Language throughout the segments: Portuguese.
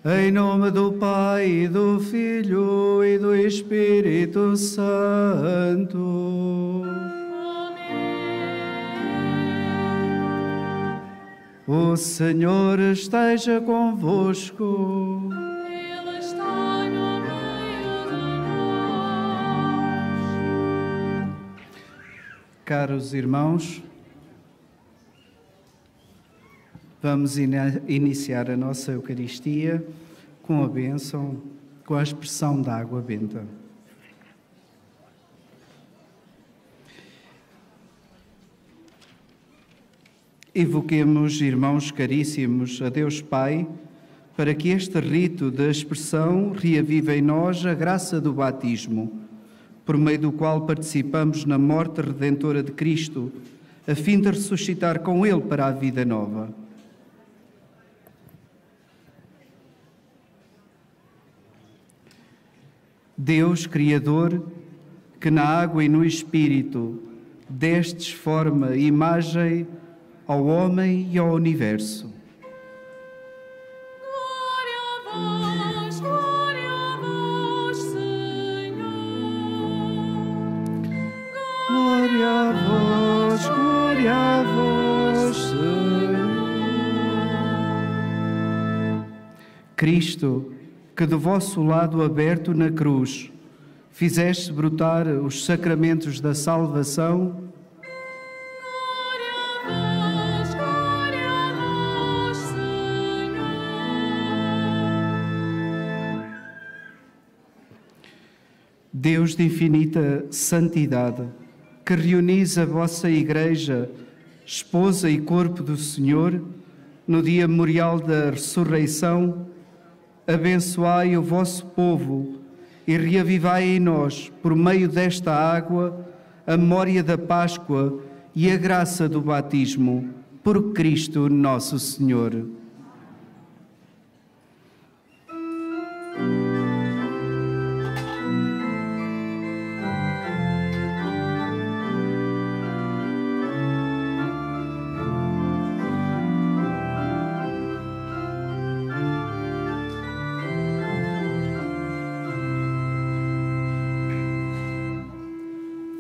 Em nome do Pai, e do Filho e do Espírito Santo. O Senhor esteja convosco. Ele está no meio de nós. Caros irmãos, vamos iniciar a nossa Eucaristia com a bênção, com a expressão da água benta. Evoquemos, irmãos caríssimos, a Deus Pai, para que este rito da expressão reavive em nós a graça do batismo, por meio do qual participamos na morte redentora de Cristo, a fim de ressuscitar com Ele para a vida nova. Deus, Criador, que na água e no Espírito destes forma e imagem ao homem e ao universo. Glória a vós, Senhor. Glória a vós, Senhor. Cristo, que do vosso lado aberto na cruz fizeste brotar os sacramentos da salvação, Glória a vós, Senhor. Deus de infinita santidade, que reunis a vossa Igreja, esposa e corpo do Senhor, no dia memorial da ressurreição, abençoai o vosso povo e reavivai em nós, por meio desta água, a memória da Páscoa e a graça do batismo, por Cristo nosso Senhor.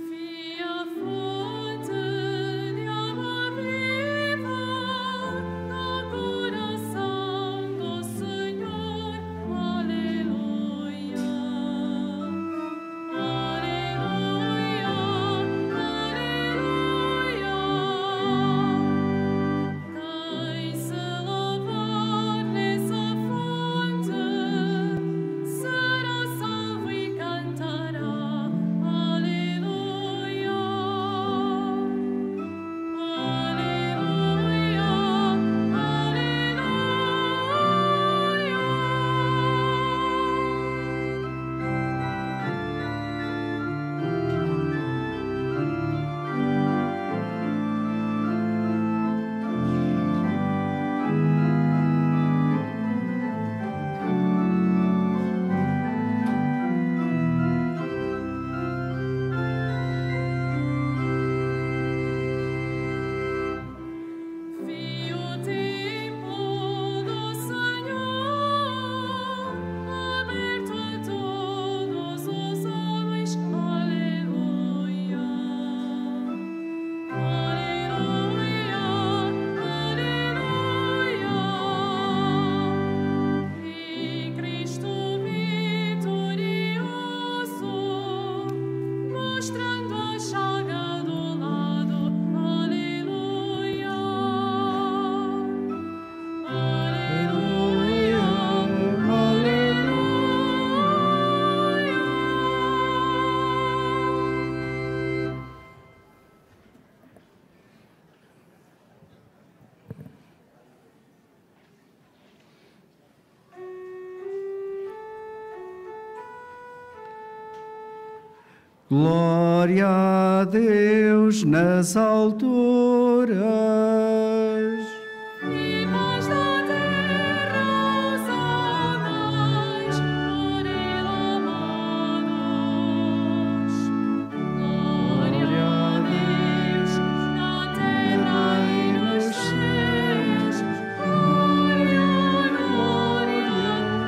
Via fonte de água viva no coração do Senhor. Aleluia. Aleluia. Aleluia. Quem se lavar nessa fonte será salvo e cantará. Aleluia. Aleluia. Vi o templo do Senhor aberto a todos os homens. Aleluia. Aleluia. Aleluia. Vi Cristo vitorioso, mostrando a chaga do lado. Aleluia. Aleluia. Glória a Deus nas alturas. E paz da terra aos homens, por Ele amados. Glória a Deus na terra e nos céus. Glória, glória,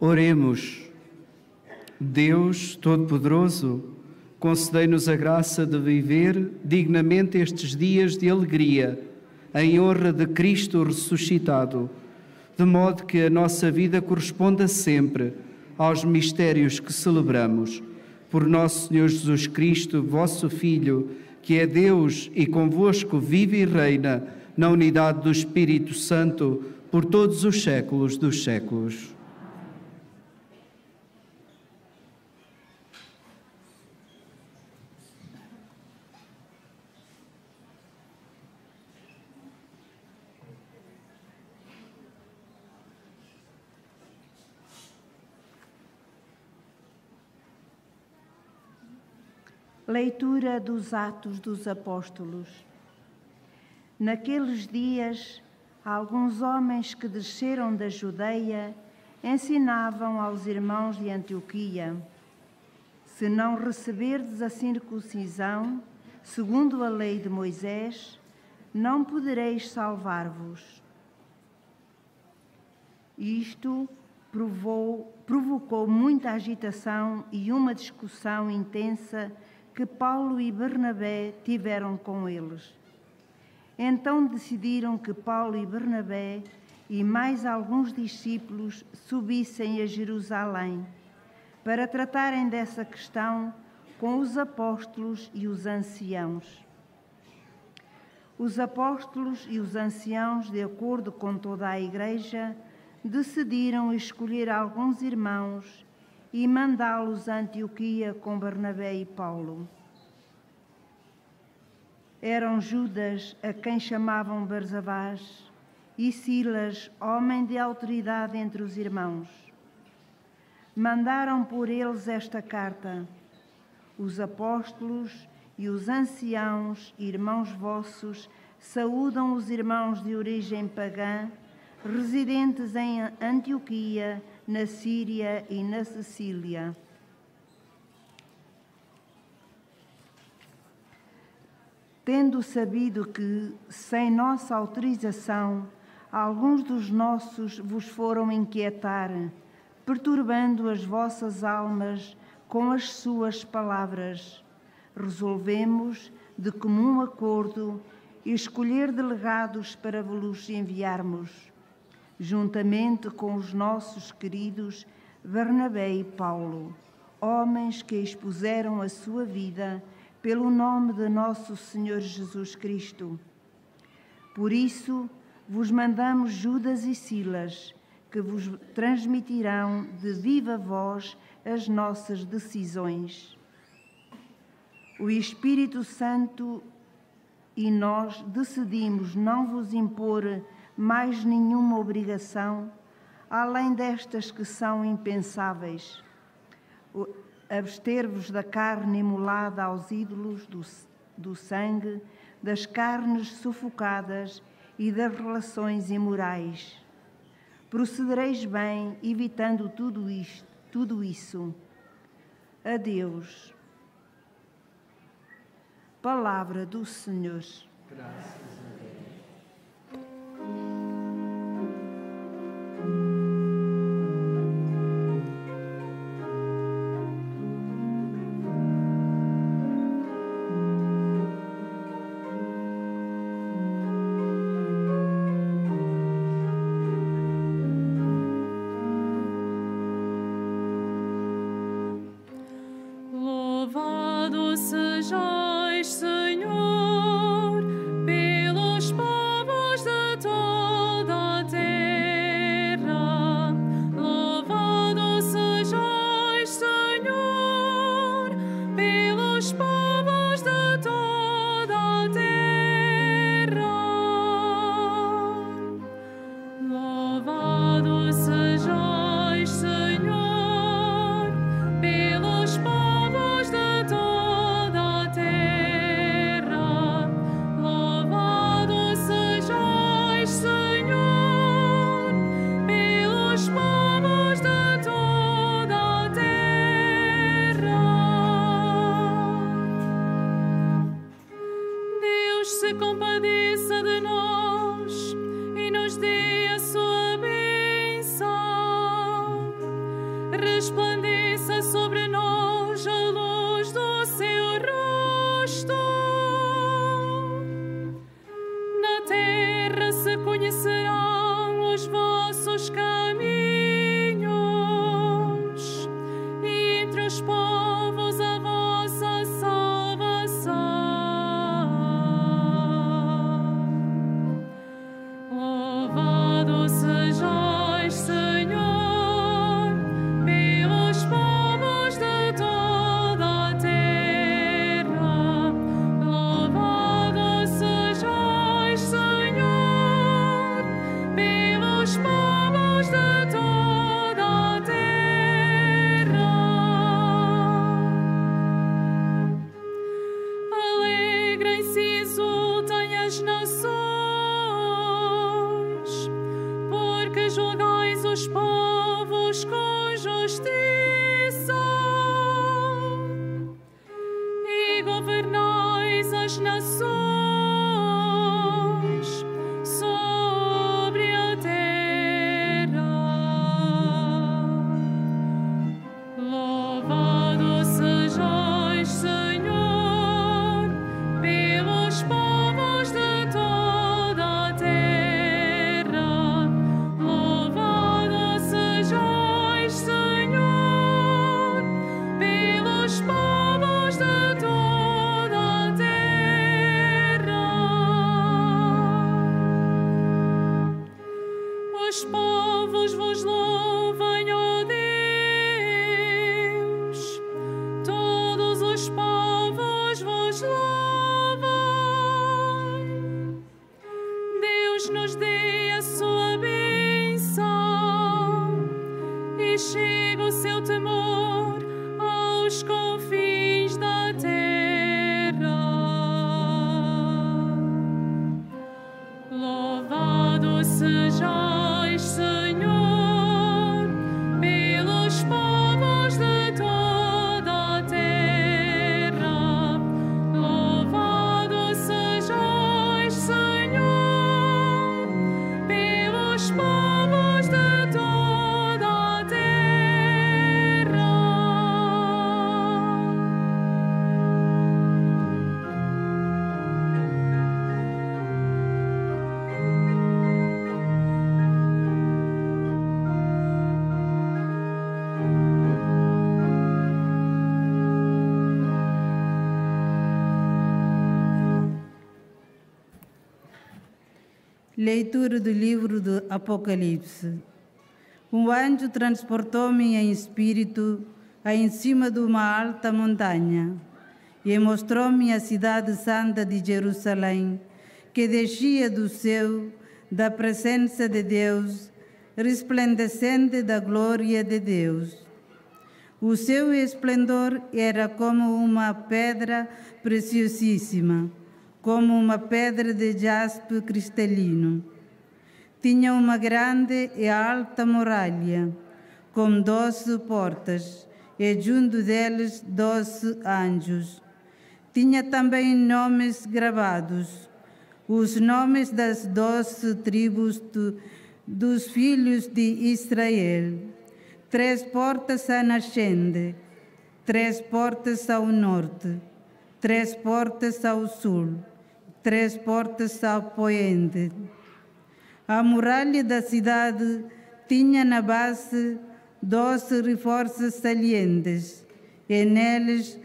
Oremos. Deus Todo-Poderoso, concedei-nos a graça de viver dignamente estes dias de alegria, em honra de Cristo ressuscitado, de modo que a nossa vida corresponda sempre aos mistérios que celebramos. Por nosso Senhor Jesus Cristo, vosso Filho, que é Deus e convosco vive e reina na unidade do Espírito Santo, por todos os séculos dos séculos. Leitura dos Atos dos Apóstolos. Naqueles dias, alguns homens que desceram da Judeia ensinavam aos irmãos de Antioquia: se não receberdes a circuncisão, segundo a lei de Moisés, não podereis salvar-vos. Isto provocou muita agitação e uma discussão intensa que Paulo e Bernabé tiveram com eles. Então decidiram que Paulo e Bernabé e mais alguns discípulos subissem a Jerusalém para tratarem dessa questão com os apóstolos e os anciãos. Os apóstolos e os anciãos, de acordo com toda a Igreja, decidiram escolher alguns irmãos e mandá-los a Antioquia com Bernabé e Paulo. Eram Judas, a quem chamavam Barsabás, e Silas, homem de autoridade entre os irmãos. Mandaram por eles esta carta: os apóstolos e os anciãos, irmãos vossos, saúdam os irmãos de origem pagã, residentes em Antioquia, na Síria e na Sicília. Tendo sabido que, sem nossa autorização, alguns dos nossos vos foram inquietar, perturbando as vossas almas com as suas palavras, resolvemos, de comum acordo, escolher delegados para vos enviarmos, juntamente com os nossos queridos Bernabé e Paulo, homens que expuseram a sua vida pelo nome de nosso Senhor Jesus Cristo. Por isso, vos mandamos Judas e Silas, que vos transmitirão de viva voz as nossas decisões. O Espírito Santo e nós decidimos não vos impor mais nenhuma obrigação, além destas que são impensáveis: abster-vos da carne imolada aos ídolos, do sangue, das carnes sufocadas e das relações imorais. Procedereis bem, evitando tudo isso. Adeus. Palavra do Senhor. Graças a Deus. Louvado sejais, Senhor, pelos povos de toda a terra. Louvado sejais, Senhor, pelos povos de toda a terra. Louvado sejais, Senhor, pelos povos de toda a terra. Louvado sejais, Senhor, pelos povos de toda a terra. Deus se compadeça de nós e nos dê a sua bênção. e governais as nações sobre a terra. Louvado sejais, Senhor, pelos povos de toda a terra. Louvado sejais, Senhor, pelos povos de toda a terra. Os povos vos louvem, ó Deus, todos os povos vos louvem. Deus nos dê a sua bênção e chegue o seu temor aos confins da terra. Louvado sejais, Senhor, pelos povos de toda a terra. Louvado sejais, Senhor, pelos povos de toda a terra. Leitura do livro do Apocalipse. Um anjo transportou-me em espírito em cima de uma alta montanha e mostrou-me a cidade santa de Jerusalém, que descia do céu, da presença de Deus, resplandecente da glória de Deus. O seu esplendor era como uma pedra preciosíssima, como uma pedra de jaspe cristalino. Tinha uma grande e alta muralha, com 12 portas, e junto deles 12 anjos. Tinha também nomes gravados, os nomes das 12 tribos dos filhos de Israel. 3 portas à nascente, 3 portas ao norte, 3 portas ao sul, 3 portas ao poente. A muralha da cidade tinha na base 12 reforços salientes, e neles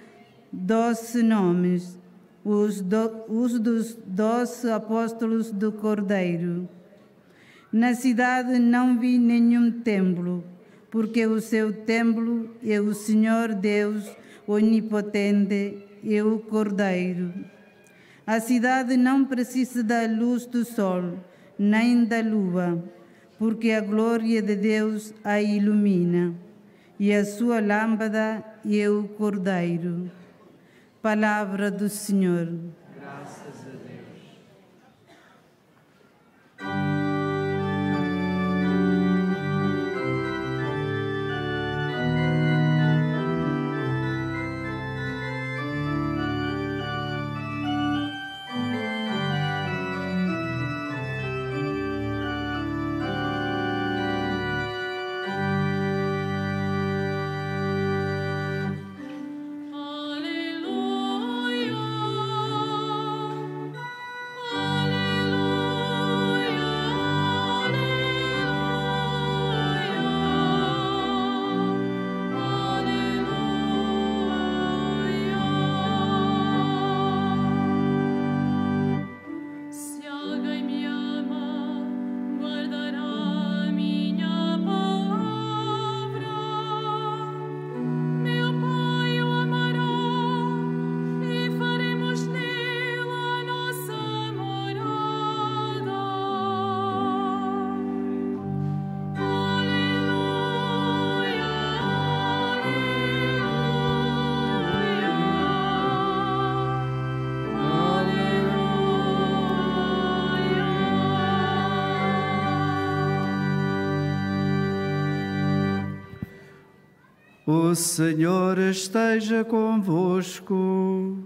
12 nomes, os dos 12 apóstolos do Cordeiro. Na cidade não vi nenhum templo, porque o seu templo é o Senhor Deus onipotente e o Cordeiro. A cidade não precisa da luz do sol, nem da lua, porque a glória de Deus a ilumina, e a sua lâmpada é o Cordeiro. Palavra do Senhor. Graças a Deus. O Senhor esteja convosco.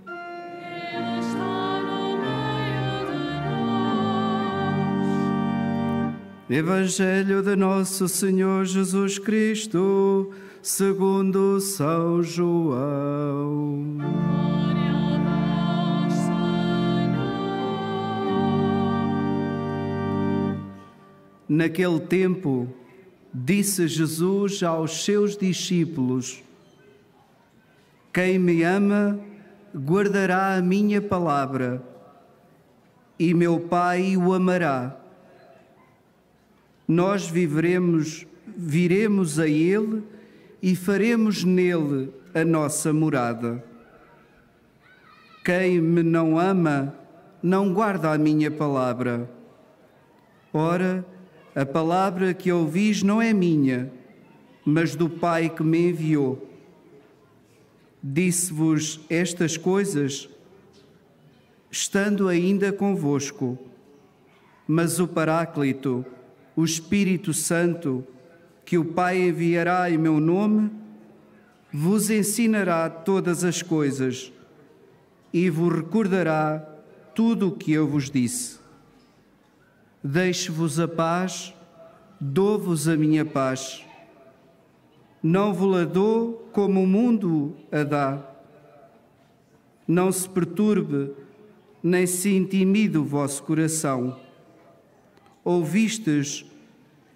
Evangelho de Nosso Senhor Jesus Cristo, segundo São João. Glória a vós, Senhor. Naquele tempo, disse Jesus aos seus discípulos: Quem me ama, guardará a minha palavra, e meu Pai o amará. Nós viremos a Ele e faremos nele a nossa morada. Quem me não ama, não guarda a minha palavra. Ora, a palavra que ouvis não é minha, mas do Pai que me enviou. Disse-vos estas coisas, estando ainda convosco, mas o Paráclito, o Espírito Santo, que o Pai enviará em meu nome, vos ensinará todas as coisas e vos recordará tudo o que eu vos disse. Deixo-vos a paz, dou-vos a minha paz. Não vos-la dou como o mundo a dá. Não se perturbe, nem se intimide o vosso coração. Ouvistes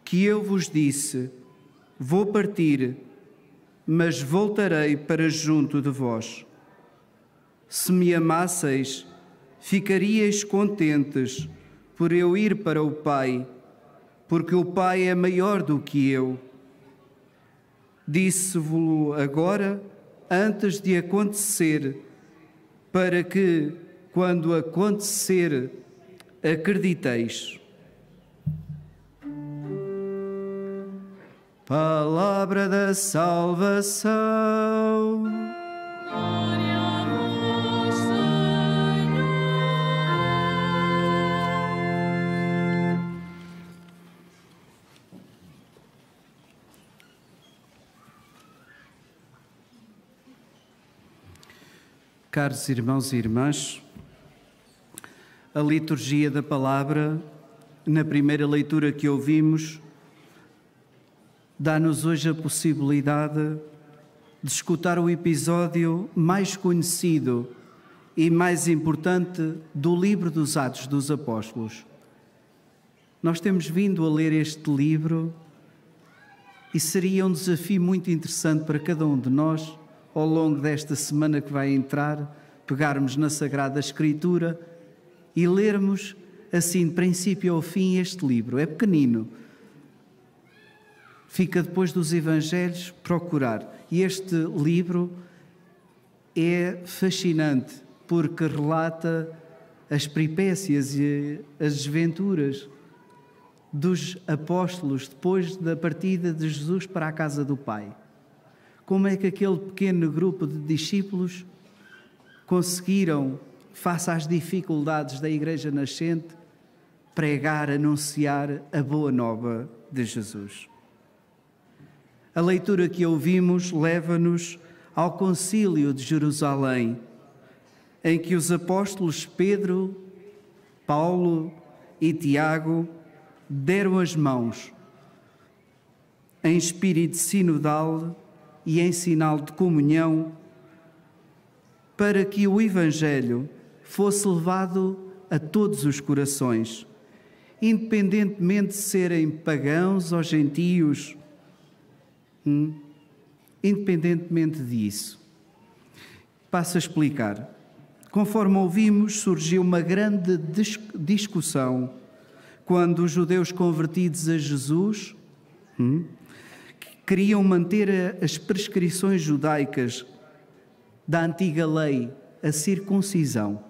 que eu vos disse: vou partir, mas voltarei para junto de vós. Se me amasseis, ficaríeis contentes por eu ir para o Pai, porque o Pai é maior do que eu. Disse-vos-lo agora, antes de acontecer, para que, quando acontecer, acrediteis. Palavra da salvação. Glória a vós, Senhor. Caros irmãos e irmãs, a liturgia da palavra, na primeira leitura que ouvimos, dá-nos hoje a possibilidade de escutar o episódio mais conhecido e mais importante do livro dos Atos dos Apóstolos. Nós temos vindo a ler este livro e seria um desafio muito interessante para cada um de nós, ao longo desta semana que vai entrar, pegarmos na Sagrada Escritura e lermos assim, de princípio ao fim, este livro. É pequenino. Fica depois dos Evangelhos, procurar. E este livro é fascinante, porque relata as peripécias e as desventuras dos apóstolos depois da partida de Jesus para a casa do Pai. Como é que aquele pequeno grupo de discípulos conseguiram, face às dificuldades da Igreja nascente, pregar, anunciar a boa nova de Jesus. A leitura que ouvimos leva-nos ao Concílio de Jerusalém, em que os apóstolos Pedro, Paulo e Tiago deram as mãos em espírito sinodal e em sinal de comunhão para que o Evangelho fosse levado a todos os corações, independentemente de serem pagãos ou gentios. Independentemente disso, passo a explicar. Conforme ouvimos, surgiu uma grande discussão quando os judeus convertidos a Jesus queriam manter as prescrições judaicas da antiga lei, a circuncisão.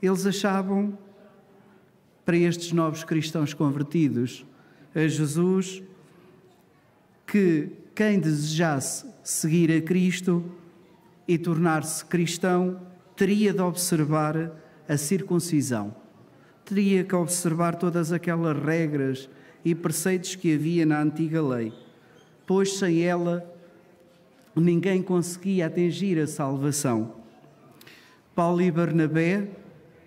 Eles achavam, para estes novos cristãos convertidos a Jesus, que quem desejasse seguir a Cristo e tornar-se cristão teria de observar a circuncisão. Teria que observar todas aquelas regras e preceitos que havia na antiga lei, pois sem ela ninguém conseguia atingir a salvação. Paulo e Barnabé,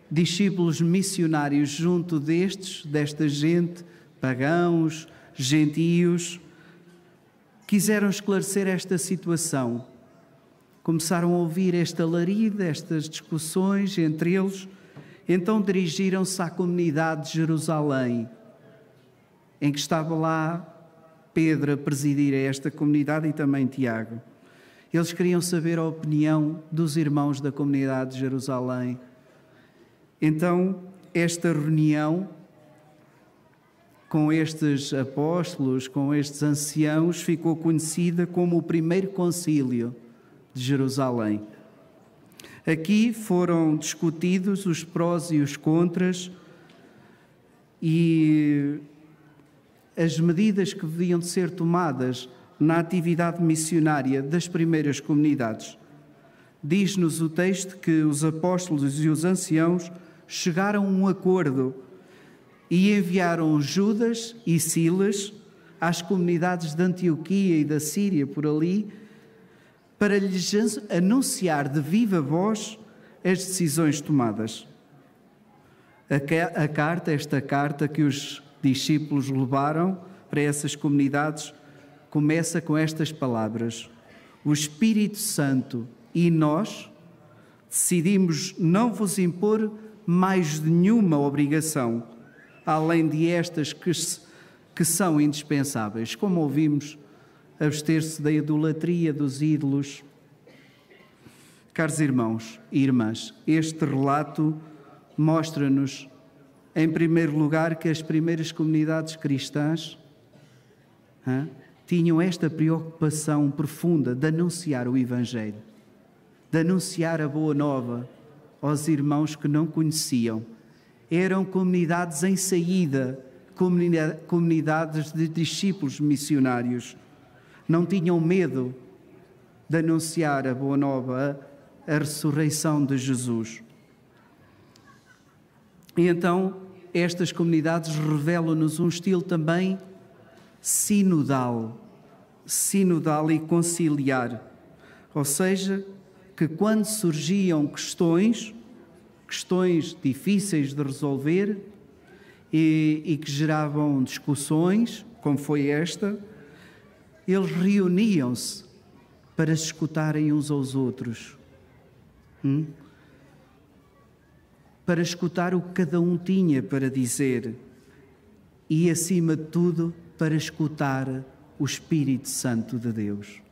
discípulos missionários junto desta gente, pagãos, gentios, quiseram esclarecer esta situação. Começaram a ouvir este alarido, estas discussões entre eles, então dirigiram-se à comunidade de Jerusalém, em que estava lá Pedro a presidir esta comunidade e também Tiago. Eles queriam saber a opinião dos irmãos da comunidade de Jerusalém. Então, esta reunião com estes apóstolos, com estes anciãos, ficou conhecida como o primeiro concílio de Jerusalém. Aqui foram discutidos os prós e os contras e as medidas que deviam de ser tomadas na atividade missionária das primeiras comunidades. Diz-nos o texto que os apóstolos e os anciãos chegaram a um acordo e enviaram Judas e Silas às comunidades de Antioquia e da Síria, por ali, para lhes anunciar de viva voz as decisões tomadas. Esta carta que os discípulos levaram para essas comunidades começa com estas palavras: o Espírito Santo e nós decidimos não vos impor mais nenhuma obrigação, além de estas que são indispensáveis, como ouvimos, abster-se da idolatria dos ídolos. Caros irmãos e irmãs, este relato mostra-nos, em primeiro lugar, que as primeiras comunidades cristãs tinham esta preocupação profunda de anunciar o Evangelho, de anunciar a boa nova aos irmãos que não conheciam. Eram comunidades em saída, comunidades de discípulos missionários. Não tinham medo de anunciar a boa nova, a ressurreição de Jesus. E então, estas comunidades revelam-nos um estilo também sinodal e conciliar. Ou seja, que quando surgiam questões difíceis de resolver e que geravam discussões, como foi esta, eles reuniam-se para se escutarem uns aos outros, para escutar o que cada um tinha para dizer e, acima de tudo, para escutar o Espírito Santo de Deus.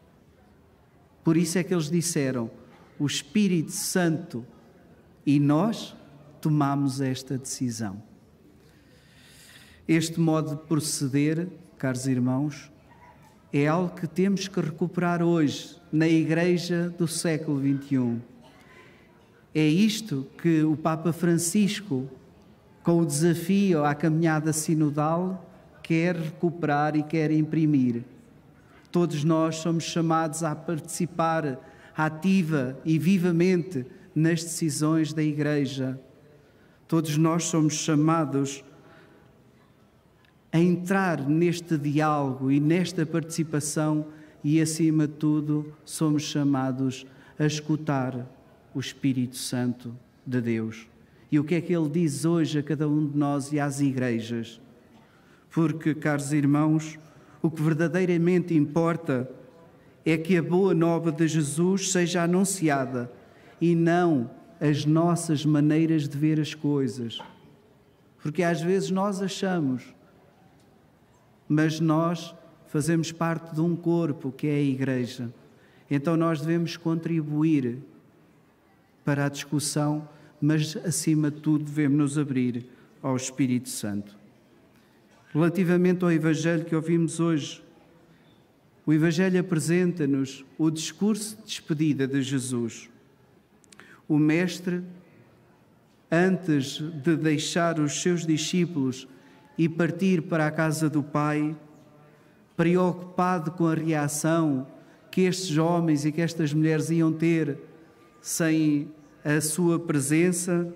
Por isso é que eles disseram: o Espírito Santo e nós tomamos esta decisão. Este modo de proceder, caros irmãos, é algo que temos que recuperar hoje na Igreja do século XXI. É isto que o Papa Francisco, com o desafio à caminhada sinodal, quer recuperar e quer imprimir. Todos nós somos chamados a participar ativa e vivamente nas decisões da Igreja. Todos nós somos chamados a entrar neste diálogo e nesta participação e, acima de tudo, somos chamados a escutar o Espírito Santo de Deus. E o que é que Ele diz hoje a cada um de nós e às igrejas? Porque, caros irmãos, o que verdadeiramente importa é que a boa nova de Jesus seja anunciada e não as nossas maneiras de ver as coisas. Porque às vezes nós achamos, mas nós fazemos parte de um corpo que é a Igreja. Então nós devemos contribuir para a discussão, mas acima de tudo devemos nos abrir ao Espírito Santo. Relativamente ao Evangelho que ouvimos hoje, o Evangelho apresenta-nos o discurso de despedida de Jesus. O Mestre, antes de deixar os seus discípulos e partir para a casa do Pai, preocupado com a reação que estes homens e que estas mulheres iam ter sem a sua presença,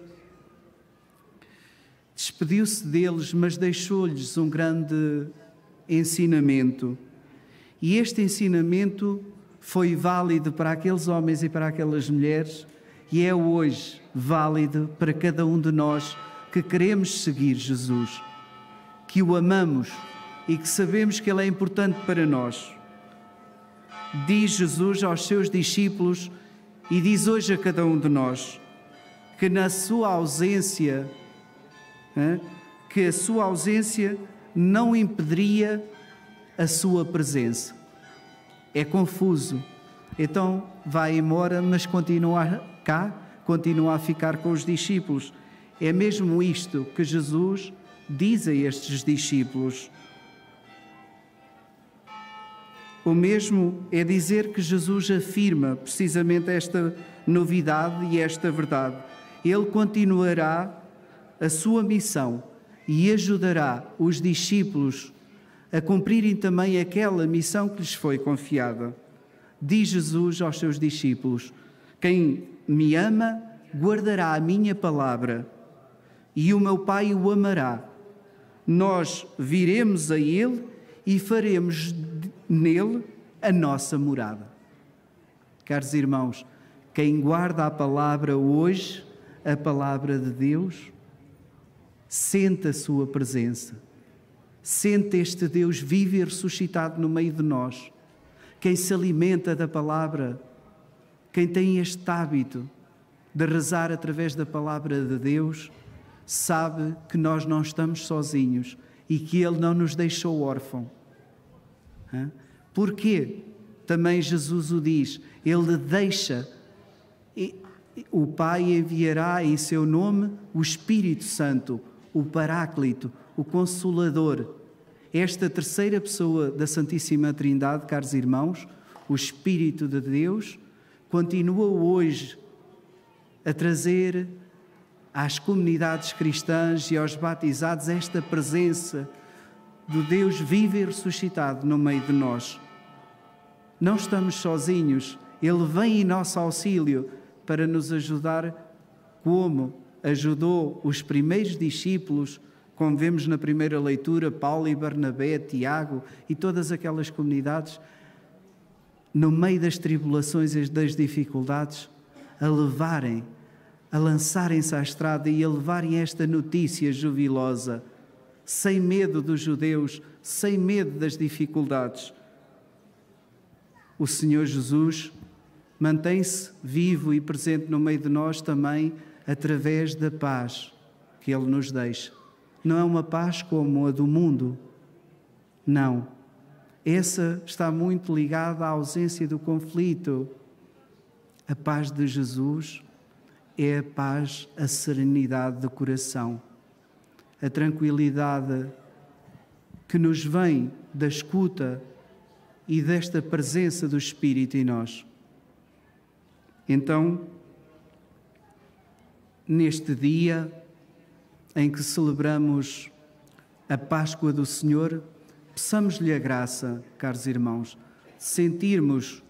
despediu-se deles, mas deixou-lhes um grande ensinamento. E este ensinamento foi válido para aqueles homens e para aquelas mulheres e é hoje válido para cada um de nós que queremos seguir Jesus, que o amamos e que sabemos que Ele é importante para nós. Diz Jesus aos seus discípulos e diz hoje a cada um de nós que na sua ausência, que a sua ausência não impediria a sua presença. É confuso. Então vai embora, mas continua cá, continua a ficar com os discípulos. É mesmo isto que Jesus diz a estes discípulos. O mesmo é dizer que Jesus afirma precisamente esta novidade e esta verdade. Ele continuará a sua missão e ajudará os discípulos a cumprirem também aquela missão que lhes foi confiada. Diz Jesus aos seus discípulos: quem me ama guardará a minha palavra e o meu Pai o amará. Nós viremos a Ele e faremos nele a nossa morada. Caros irmãos, quem guarda a palavra hoje, a palavra de Deus, sente a sua presença, sente este Deus vivo e ressuscitado no meio de nós. Quem se alimenta da palavra, quem tem este hábito de rezar através da palavra de Deus, sabe que nós não estamos sozinhos e que Ele não nos deixou órfãos. Porquê? Também Jesus o diz, Ele deixa, o Pai enviará em seu nome o Espírito Santo, o Paráclito, o Consolador. Esta terceira pessoa da Santíssima Trindade, caros irmãos, o Espírito de Deus, continua hoje a trazer às comunidades cristãs e aos batizados esta presença do Deus vivo e ressuscitado no meio de nós. Não estamos sozinhos, Ele vem em nosso auxílio para nos ajudar como ajudou os primeiros discípulos, como vemos na primeira leitura, Paulo e Barnabé, Tiago e todas aquelas comunidades, no meio das tribulações e das dificuldades, a lançarem-se à estrada e a levarem esta notícia jubilosa, sem medo dos judeus, sem medo das dificuldades. O Senhor Jesus mantém-se vivo e presente no meio de nós também através da paz que Ele nos deixa. Não é uma paz como a do mundo, não. Essa está muito ligada à ausência do conflito. A paz de Jesus é a paz, a serenidade do coração, a tranquilidade que nos vem da escuta e desta presença do Espírito em nós. Então, neste dia em que celebramos a Páscoa do Senhor, peçamos-lhe a graça, caros irmãos, de sentirmos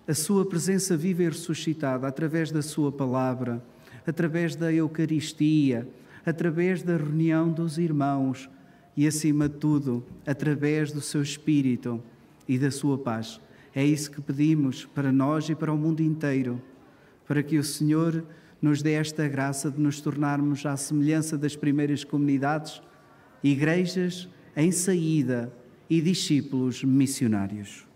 a sua presença viva e ressuscitada através da sua palavra, através da Eucaristia, através da reunião dos irmãos e, acima de tudo, através do seu Espírito e da sua paz. É isso que pedimos para nós e para o mundo inteiro, para que o Senhor nos dê esta graça de nos tornarmos à semelhança das primeiras comunidades, igrejas em saída e discípulos missionários.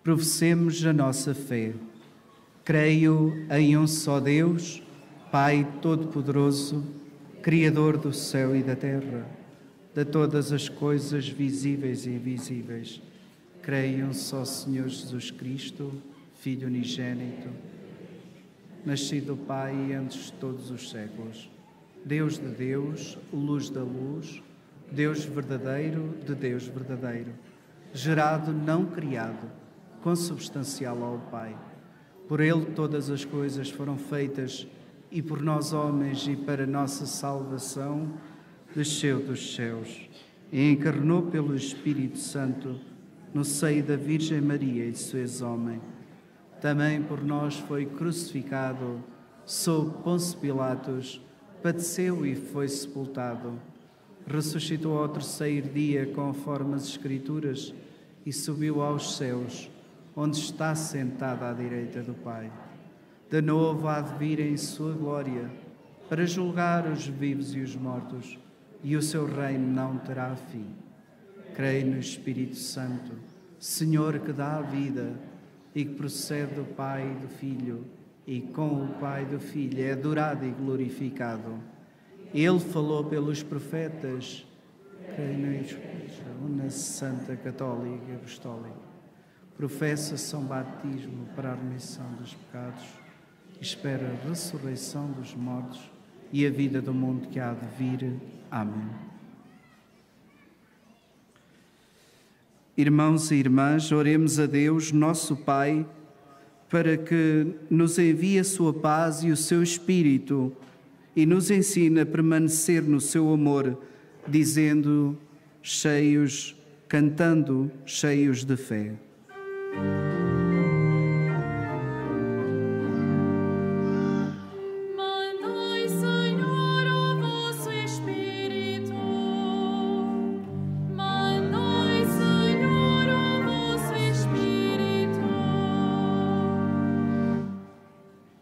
Professemos a nossa fé. Creio em um só Deus, Pai Todo-Poderoso, Criador do céu e da terra, de todas as coisas visíveis e invisíveis. Creio em um só Senhor Jesus Cristo, Filho unigênito, nascido do Pai antes de todos os séculos. Deus de Deus, luz da luz, Deus verdadeiro de Deus verdadeiro, gerado, não criado, consubstancial ao Pai. Por Ele todas as coisas foram feitas e por nós homens e para nossa salvação desceu dos céus. e encarnou pelo Espírito Santo no seio da Virgem Maria e se fez homem. Também por nós foi crucificado, sob Pôncio Pilatos, padeceu e foi sepultado. Ressuscitou ao terceiro dia, conforme as Escrituras, e subiu aos céus, onde está sentado à direita do Pai. De novo há de vir em sua glória, para julgar os vivos e os mortos, e o seu reino não terá fim. Creio no Espírito Santo, Senhor que dá a vida e que procede do Pai e do Filho, e com o Pai e do Filho é adorado e glorificado. Ele falou pelos profetas. Creio na Igreja Una, Santa, Católica e Apostólica. Professa São Batismo para a remissão dos pecados. Espera a ressurreição dos mortos e a vida do mundo que há de vir. Amém. Irmãos e irmãs, oremos a Deus, nosso Pai, para que nos envie a sua paz e o seu Espírito e nos ensine a permanecer no seu amor, dizendo, cantando, cheios de fé.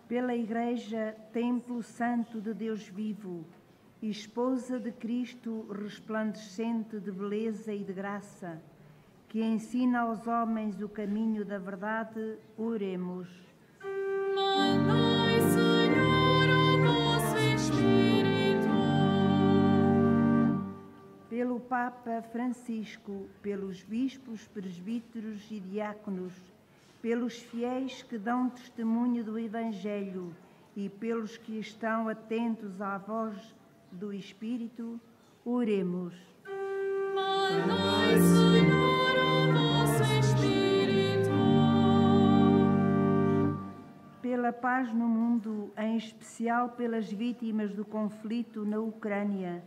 Pela Igreja, templo santo de Deus vivo, e esposa de Cristo resplandecente de beleza e de graça, que ensina aos homens o caminho da verdade, oremos. Mandai, Senhor, o vosso Espírito. Pelo Papa Francisco, pelos bispos, presbíteros e diáconos, pelos fiéis que dão testemunho do Evangelho e pelos que estão atentos à voz do Espírito, oremos. Mandai, Senhor, o vosso Espírito. Pela paz no mundo, em especial pelas vítimas do conflito na Ucrânia,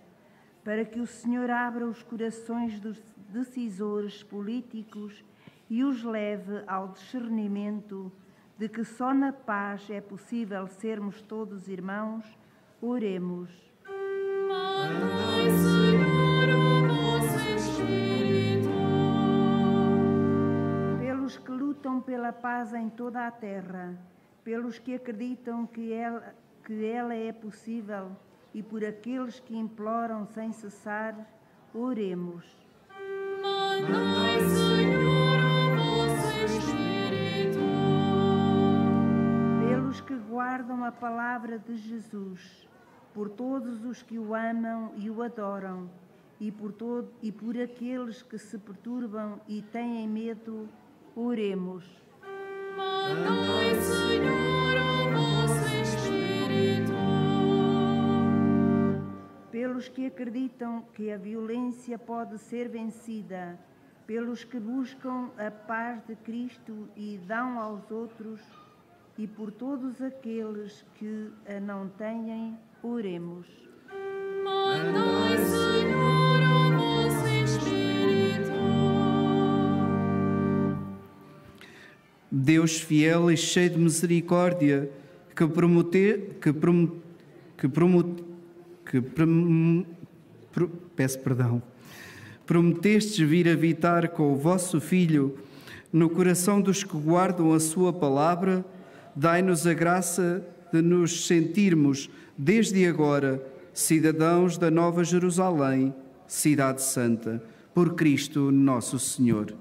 para que o Senhor abra os corações dos decisores políticos e os leve ao discernimento de que só na paz é possível sermos todos irmãos, oremos. Mandai, Senhor, o vosso Espírito. Pelos que lutam pela paz em toda a terra, pelos que acreditam que ela é possível e por aqueles que imploram sem cessar, oremos. Mandai, Senhor, o vosso Espírito. Pelos que guardam a palavra de Jesus, por todos os que o amam e o adoram, e por aqueles que se perturbam e têm medo, oremos. Mandai, Senhor, o vosso Espírito. Pelos que acreditam que a violência pode ser vencida, pelos que buscam a paz de Cristo e dão aos outros, e por todos aqueles que a não têm, oremos. Mandai, Senhor, o vosso Espírito. Deus fiel e cheio de misericórdia, prometestes vir habitar com o vosso Filho no coração dos que guardam a sua palavra, dai-nos a graça de nos sentirmos, desde agora, cidadãos da Nova Jerusalém, Cidade Santa, por Cristo nosso Senhor.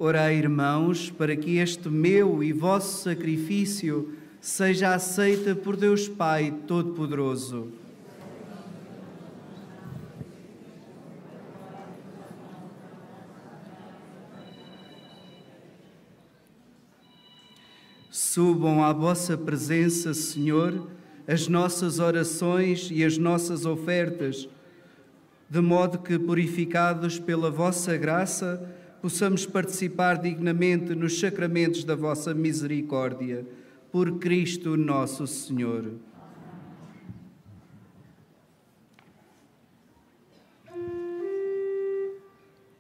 Orai, irmãos, para que este meu e vosso sacrifício seja aceito por Deus Pai Todo-Poderoso. Subam à vossa presença, Senhor, as nossas orações e as nossas ofertas, de modo que, purificados pela vossa graça, possamos participar dignamente nos sacramentos da vossa misericórdia. Por Cristo nosso Senhor.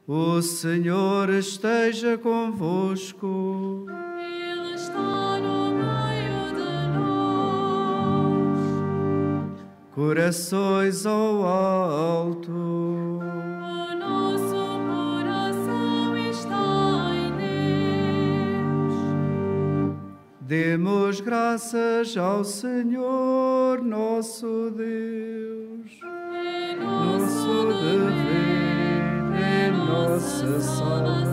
O Senhor esteja convosco. Ele está no meio de nós. Corações ao alto. O nosso coração está em Deus. Demos graças ao Senhor nosso Deus. É Nosso dever, é nossa salvação.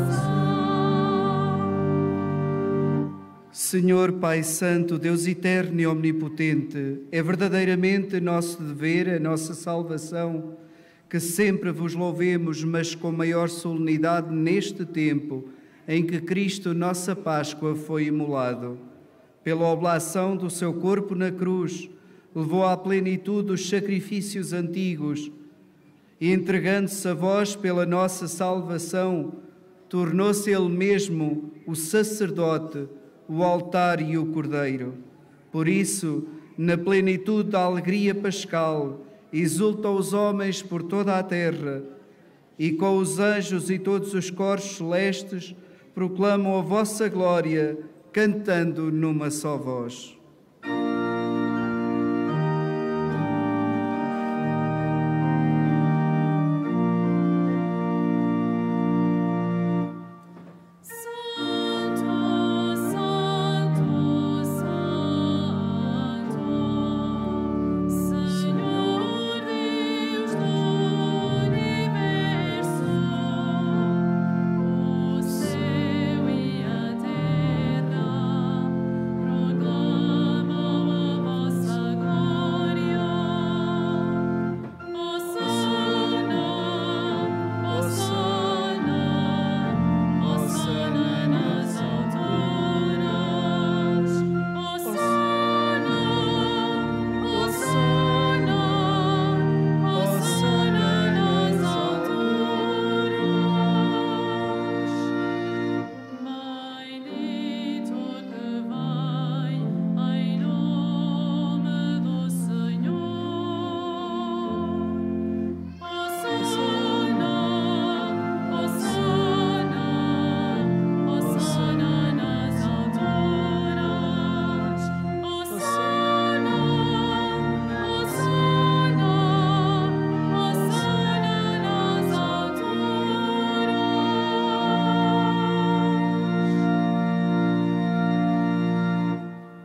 Senhor Pai Santo, Deus eterno e omnipotente, é verdadeiramente nosso dever, a nossa salvação, que sempre vos louvemos, mas com maior solenidade neste tempo em que Cristo, nossa Páscoa, foi imolado. Pela oblação do seu corpo na cruz, levou à plenitude os sacrifícios antigos e, entregando-se a vós pela nossa salvação, tornou-se Ele mesmo o sacerdote, o altar e o cordeiro. Por isso, na plenitude da alegria pascal, exultam os homens por toda a terra e com os anjos e todos os coros celestes proclamam a vossa glória, cantando numa só voz.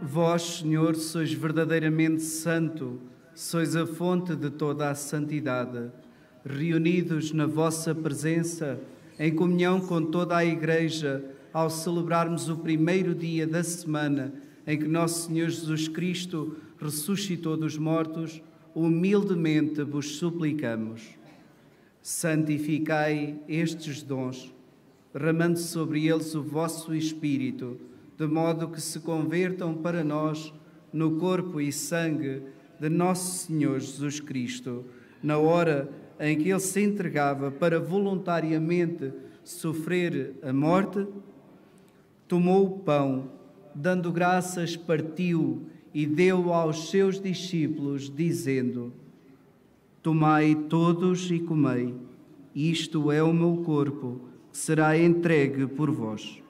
Vós, Senhor, sois verdadeiramente santo, sois a fonte de toda a santidade. Reunidos na vossa presença, em comunhão com toda a Igreja, ao celebrarmos o primeiro dia da semana em que Nosso Senhor Jesus Cristo ressuscitou dos mortos, humildemente vos suplicamos. Santificai estes dons, derramando sobre eles o vosso Espírito, de modo que se convertam para nós no corpo e sangue de Nosso Senhor Jesus Cristo, na hora em que Ele se entregava para voluntariamente sofrer a morte. Tomou o pão, dando graças, partiu e deu aos seus discípulos, dizendo: Tomai todos e comei, isto é o meu corpo, que será entregue por vós.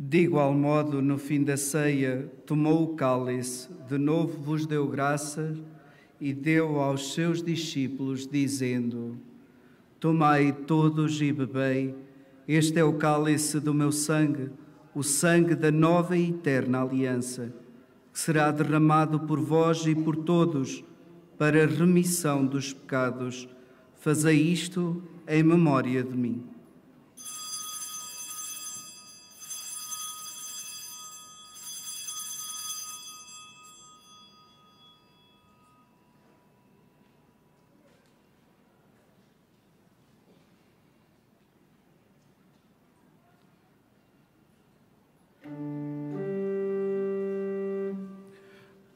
De igual modo, no fim da ceia, tomou o cálice, de novo vos deu graças e deu aos seus discípulos, dizendo: Tomai todos e bebei, este é o cálice do meu sangue, o sangue da nova e eterna aliança, que será derramado por vós e por todos, para a remissão dos pecados. Fazei isto em memória de mim.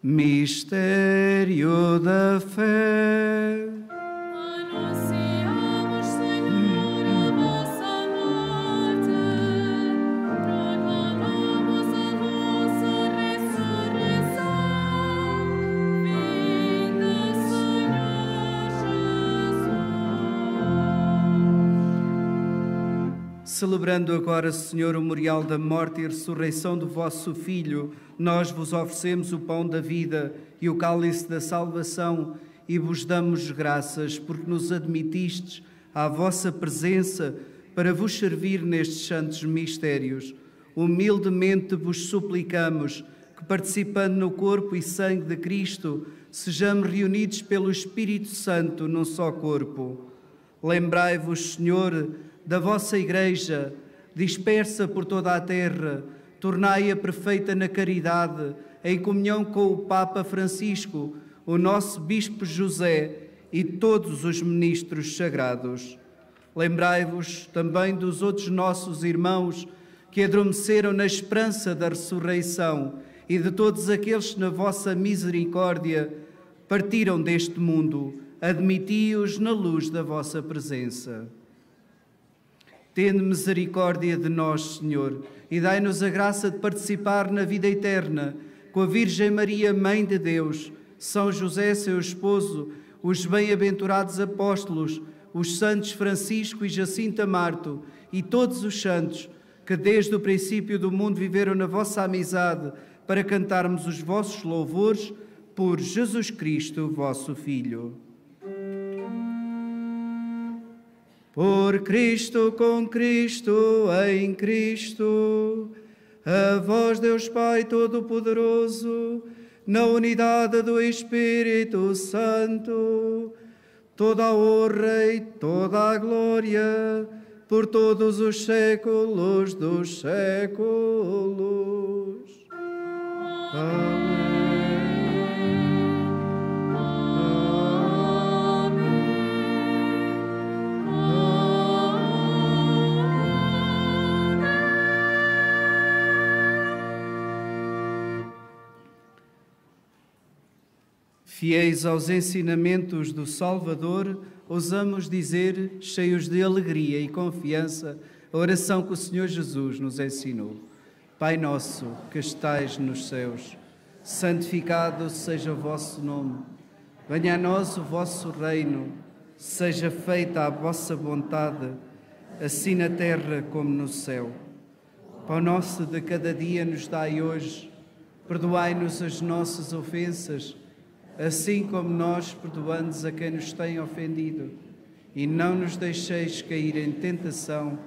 Mistério da fé. Anunciamos, Senhor, a vossa morte, proclamamos a vossa ressurreição. Vinde, Senhor Jesus. Celebrando agora, Senhor, o memorial da morte e ressurreição do vosso Filho, nós vos oferecemos o pão da vida e o cálice da salvação e vos damos graças porque nos admitistes à vossa presença para vos servir nestes santos mistérios. Humildemente vos suplicamos que, participando no corpo e sangue de Cristo, sejamos reunidos pelo Espírito Santo num só corpo. Lembrai-vos, Senhor, da vossa Igreja, dispersa por toda a terra, tornai-a perfeita na caridade, em comunhão com o Papa Francisco, o nosso Bispo José e todos os ministros sagrados. Lembrai-vos também dos outros nossos irmãos que adormeceram na esperança da ressurreição e de todos aqueles que na vossa misericórdia partiram deste mundo. Admiti-os na luz da vossa presença. Tende misericórdia de nós, Senhor, e dai-nos a graça de participar na vida eterna com a Virgem Maria, Mãe de Deus, São José, seu esposo, os bem-aventurados apóstolos, os santos Francisco e Jacinta Marto e todos os santos que desde o princípio do mundo viveram na vossa amizade para cantarmos os vossos louvores por Jesus Cristo, vosso Filho. Por Cristo, com Cristo, em Cristo, a vós, Deus Pai Todo-Poderoso, na unidade do Espírito Santo, toda a honra e toda a glória, por todos os séculos dos séculos. Amém. Fiéis aos ensinamentos do Salvador, ousamos dizer, cheios de alegria e confiança, a oração que o Senhor Jesus nos ensinou. Pai nosso, que estais nos céus, santificado seja o vosso nome. Venha a nós o vosso reino, seja feita a vossa vontade, assim na terra como no céu. Pão nosso de cada dia nos dai hoje, perdoai-nos as nossas ofensas, assim como nós perdoamos a quem nos tem ofendido. E não nos deixeis cair em tentação,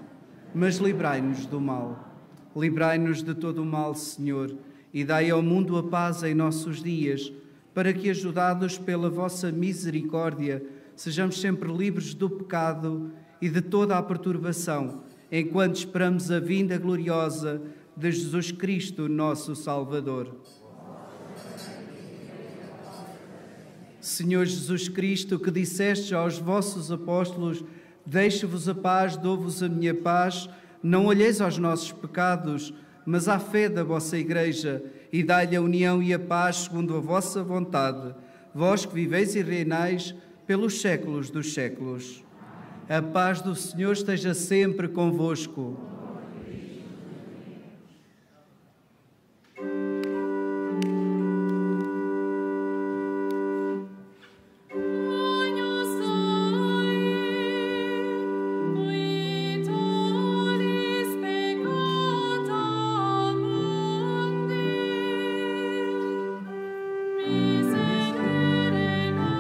mas livrai-nos do mal. Livrai-nos de todo o mal, Senhor, e dai ao mundo a paz em nossos dias, para que, ajudados pela vossa misericórdia, sejamos sempre livres do pecado e de toda a perturbação, enquanto esperamos a vinda gloriosa de Jesus Cristo, nosso Salvador. Senhor Jesus Cristo, que disseste aos vossos apóstolos: deixo-vos a paz, dou-vos a minha paz, não olheis aos nossos pecados, mas à fé da vossa Igreja, e dai-lhe a união e a paz segundo a vossa vontade, vós que viveis e reinais pelos séculos dos séculos. A paz do Senhor esteja sempre convosco. Miserere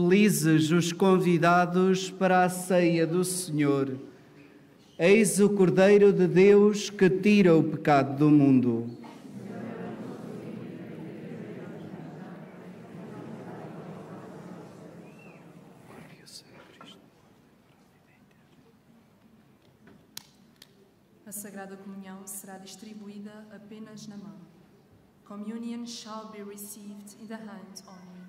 Felizes os convidados para a ceia do Senhor. Eis o Cordeiro de Deus que tira o pecado do mundo. A Sagrada Comunhão será distribuída apenas na mão. Communion shall be received in the hand only.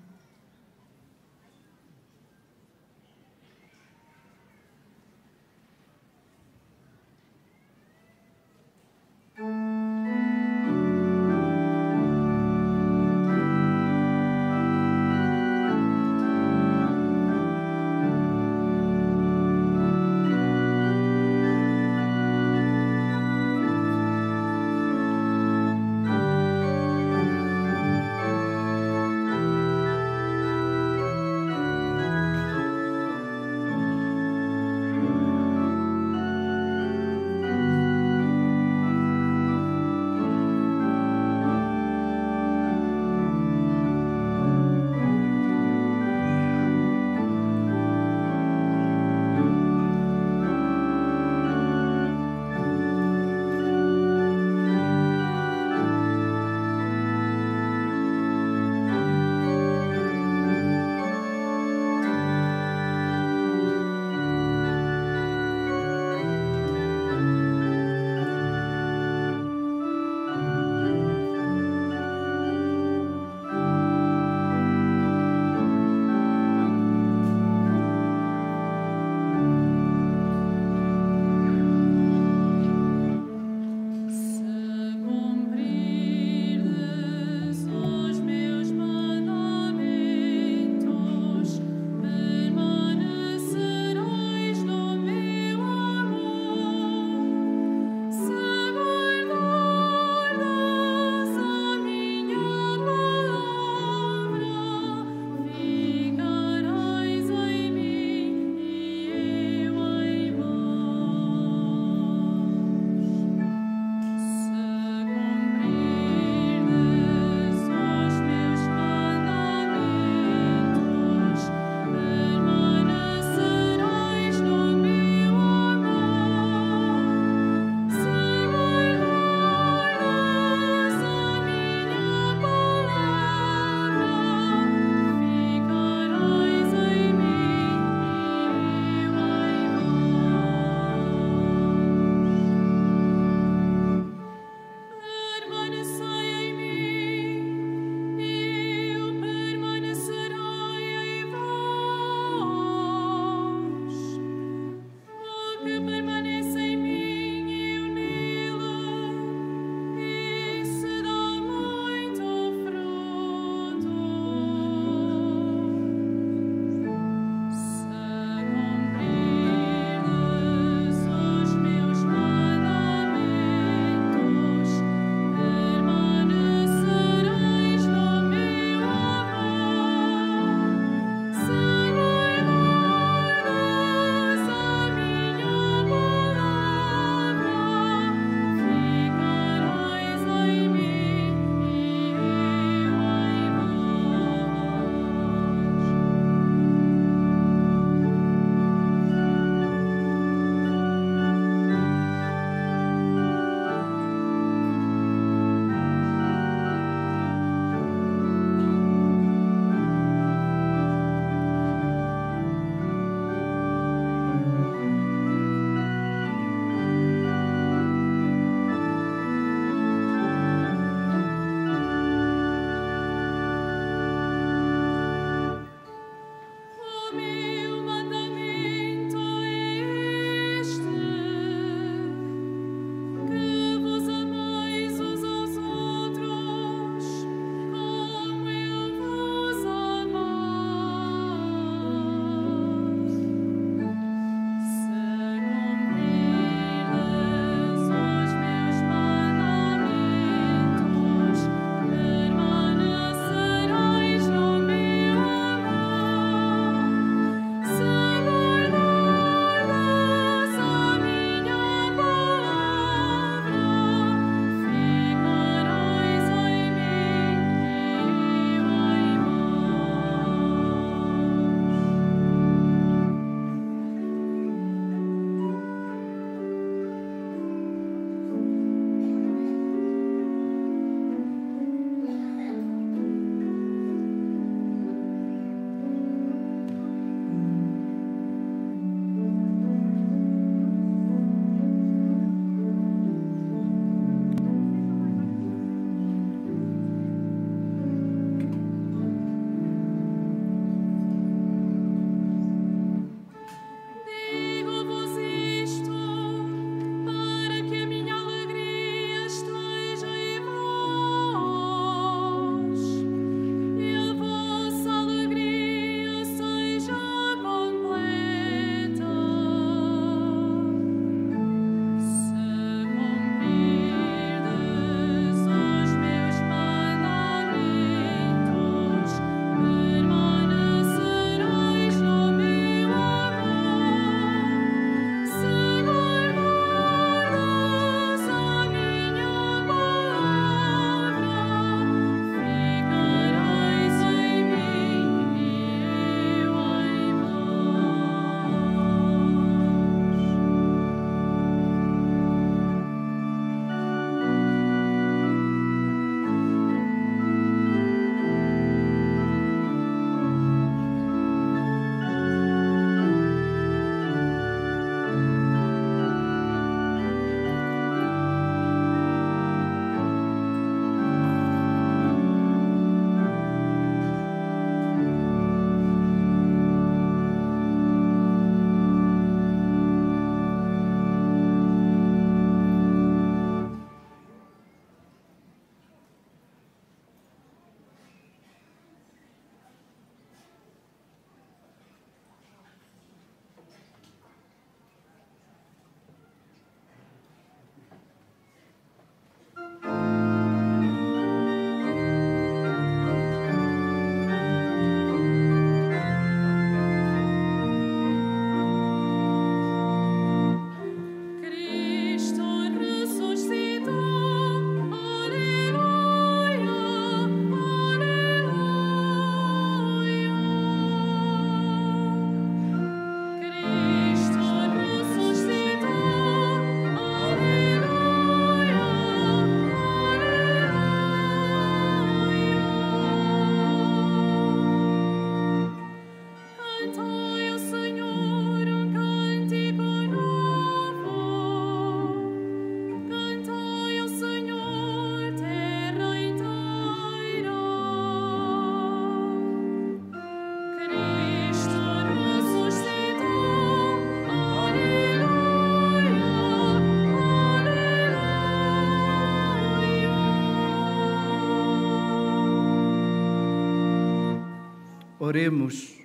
Oremos.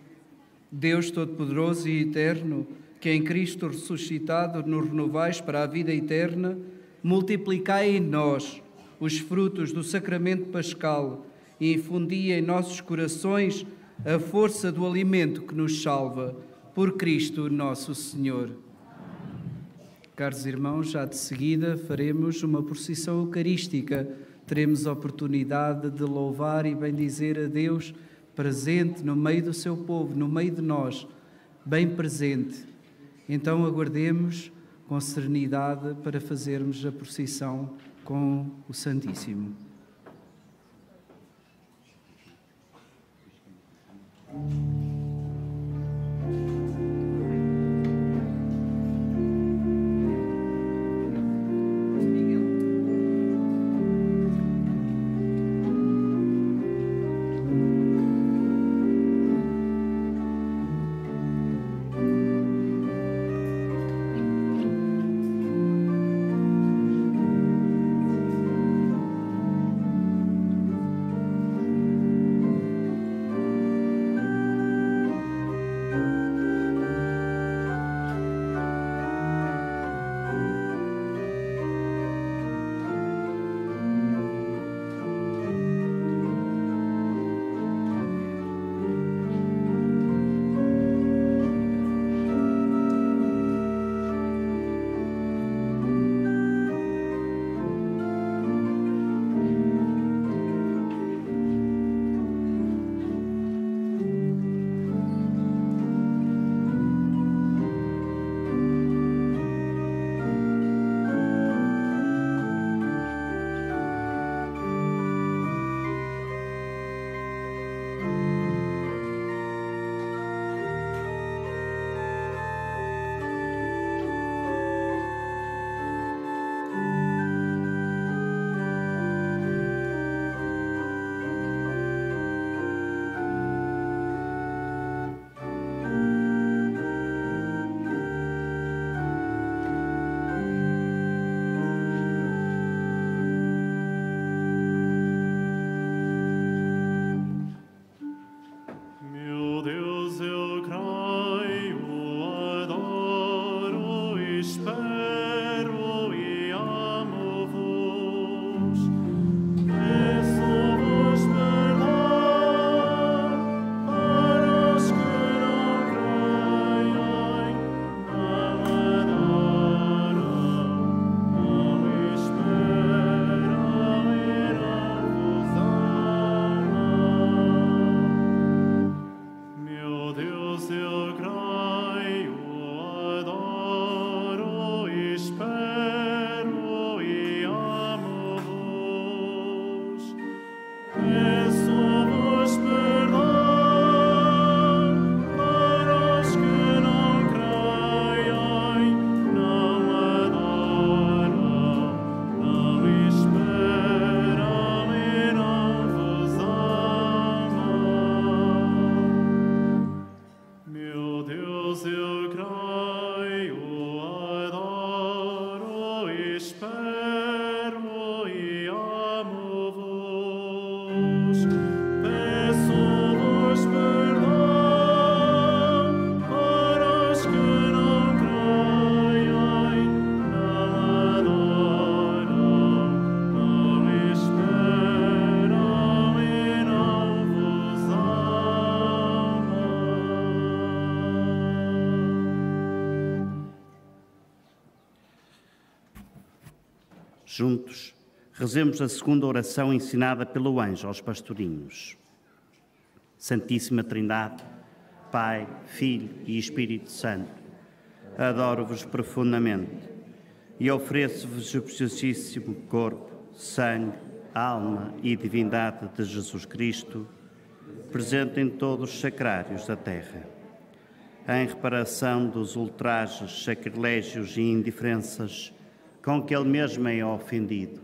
Deus Todo-Poderoso e Eterno, que em Cristo ressuscitado nos renovais para a vida eterna, multiplicai em nós os frutos do sacramento pascal e infundi em nossos corações a força do alimento que nos salva, por Cristo nosso Senhor. Caros irmãos, já de seguida faremos uma procissão eucarística. Teremos a oportunidade de louvar e bendizer a Deus presente no meio do seu povo, no meio de nós, bem presente. Então aguardemos com serenidade para fazermos a procissão com o Santíssimo. Juntos, rezemos a segunda oração ensinada pelo anjo aos pastorinhos. Santíssima Trindade, Pai, Filho e Espírito Santo, adoro-vos profundamente e ofereço-vos o preciosíssimo corpo, sangue, alma e divindade de Jesus Cristo, presente em todos os sacrários da terra, em reparação dos ultrajes, sacrilégios e indiferenças com que ele mesmo é ofendido,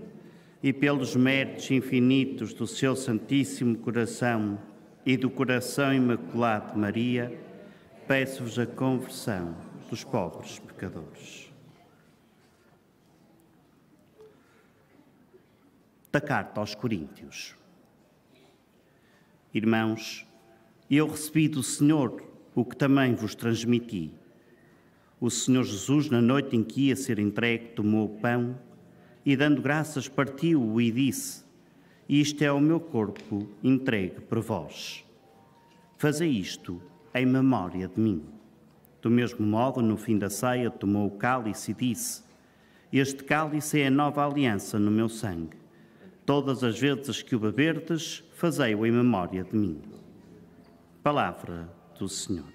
e pelos méritos infinitos do seu Santíssimo Coração e do Coração Imaculado de Maria, peço-vos a conversão dos pobres pecadores. Da Carta aos Coríntios. Irmãos, Eu recebi do Senhor o que também vos transmiti. O Senhor Jesus, na noite em que ia ser entregue, tomou o pão e, dando graças, partiu-o e disse: Isto é o meu corpo entregue por vós. Fazei isto em memória de mim. Do mesmo modo, no fim da ceia, tomou o cálice e disse: Este cálice é a nova aliança no meu sangue. Todas as vezes que o beberdes, fazei-o em memória de mim. Palavra do Senhor.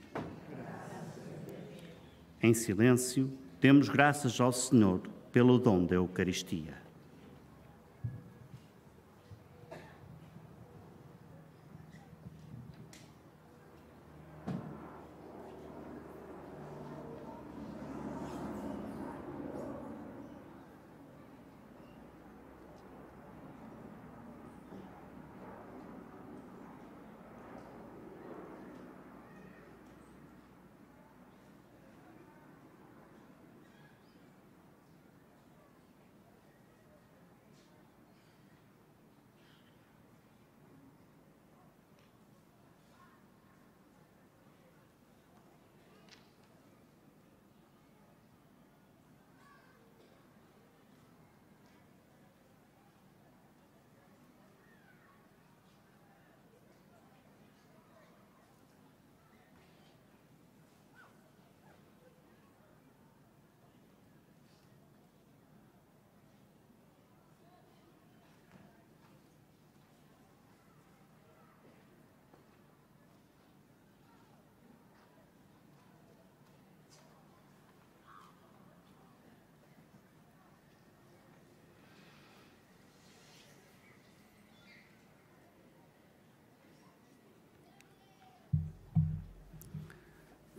Em silêncio, demos graças ao Senhor pelo dom da Eucaristia.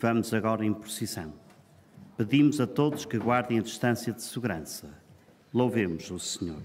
Vamos agora em procissão. Pedimos a todos que guardem a distância de segurança. Louvemos o Senhor.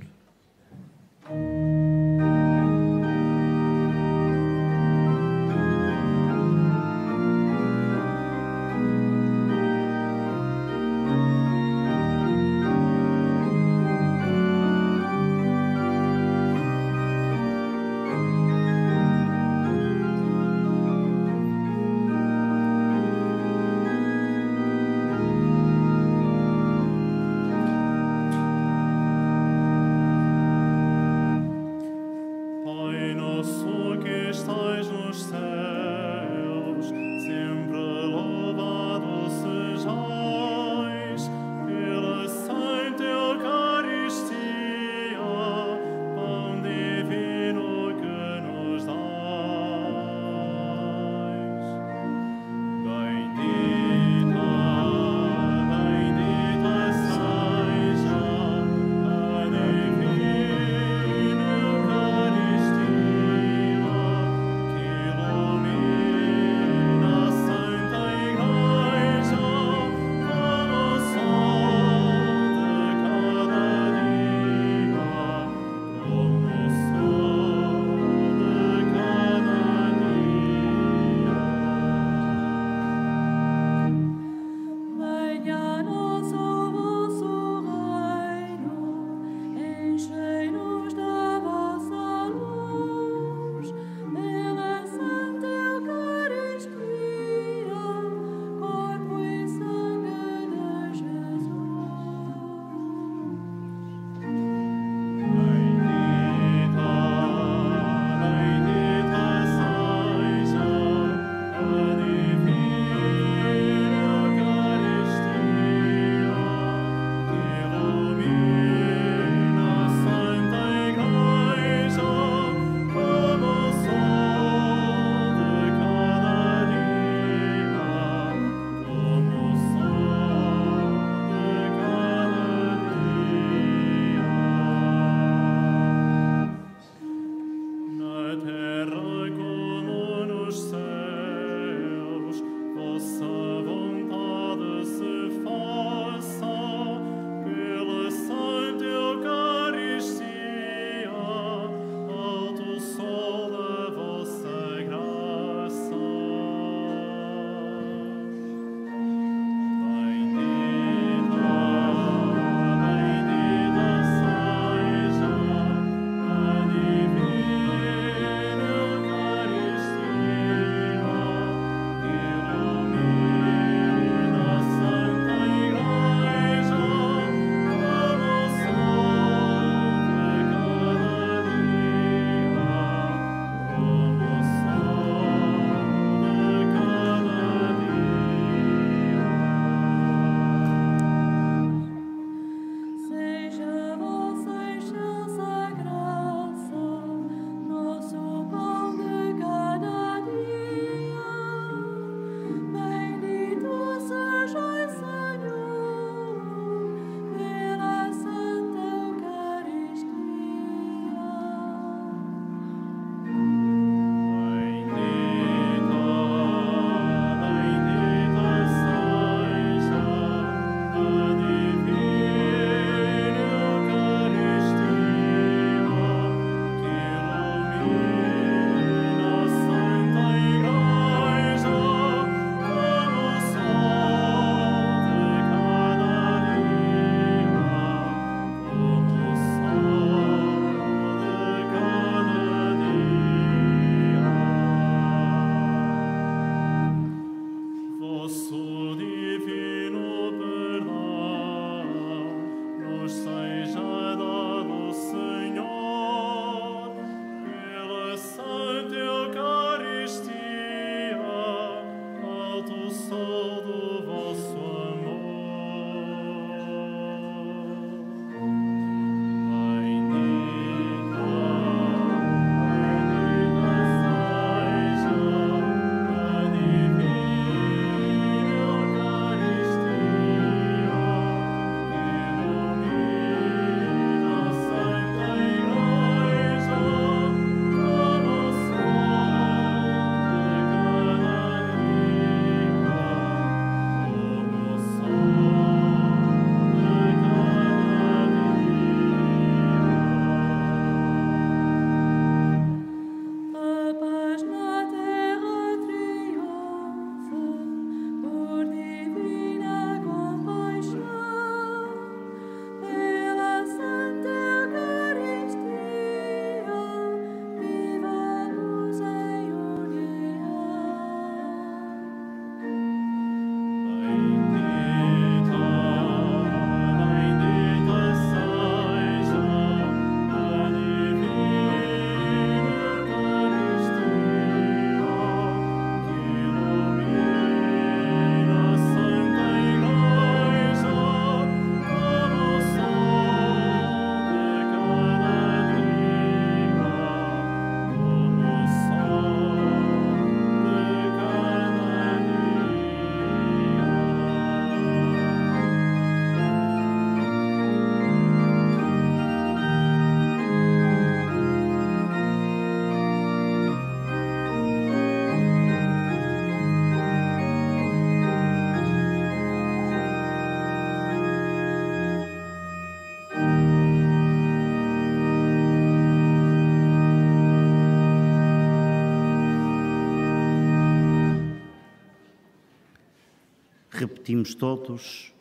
Repetimos todos: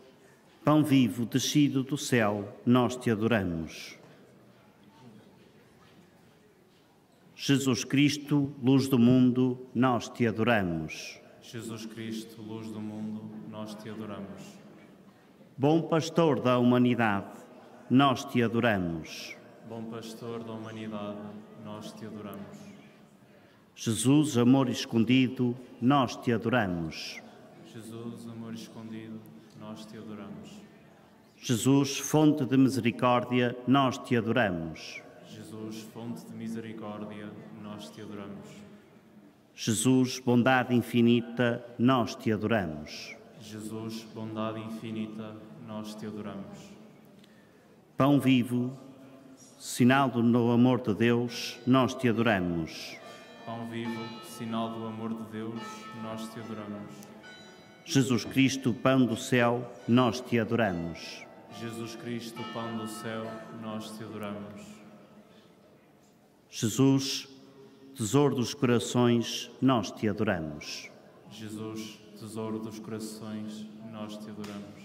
Pão vivo descido do céu, nós te adoramos. Jesus Cristo, luz do mundo, nós te adoramos. Jesus Cristo, luz do mundo, nós te adoramos. Bom pastor da humanidade, nós te adoramos. Bom pastor da humanidade, nós te adoramos. Jesus, amor escondido, nós te adoramos. Jesus, amor escondido, nós te adoramos. Jesus, fonte de misericórdia, nós te adoramos. Jesus, fonte de misericórdia, nós te adoramos. Jesus, bondade infinita, nós te adoramos. Jesus, bondade infinita, nós te adoramos. Pão vivo, sinal do amor de Deus, nós te adoramos. Pão vivo, sinal do amor de Deus, nós te adoramos. Jesus Cristo, pão do céu, nós te adoramos. Jesus Cristo, pão do céu, nós te adoramos. Jesus, tesouro dos corações, nós te adoramos. Jesus, tesouro dos corações, nós te adoramos.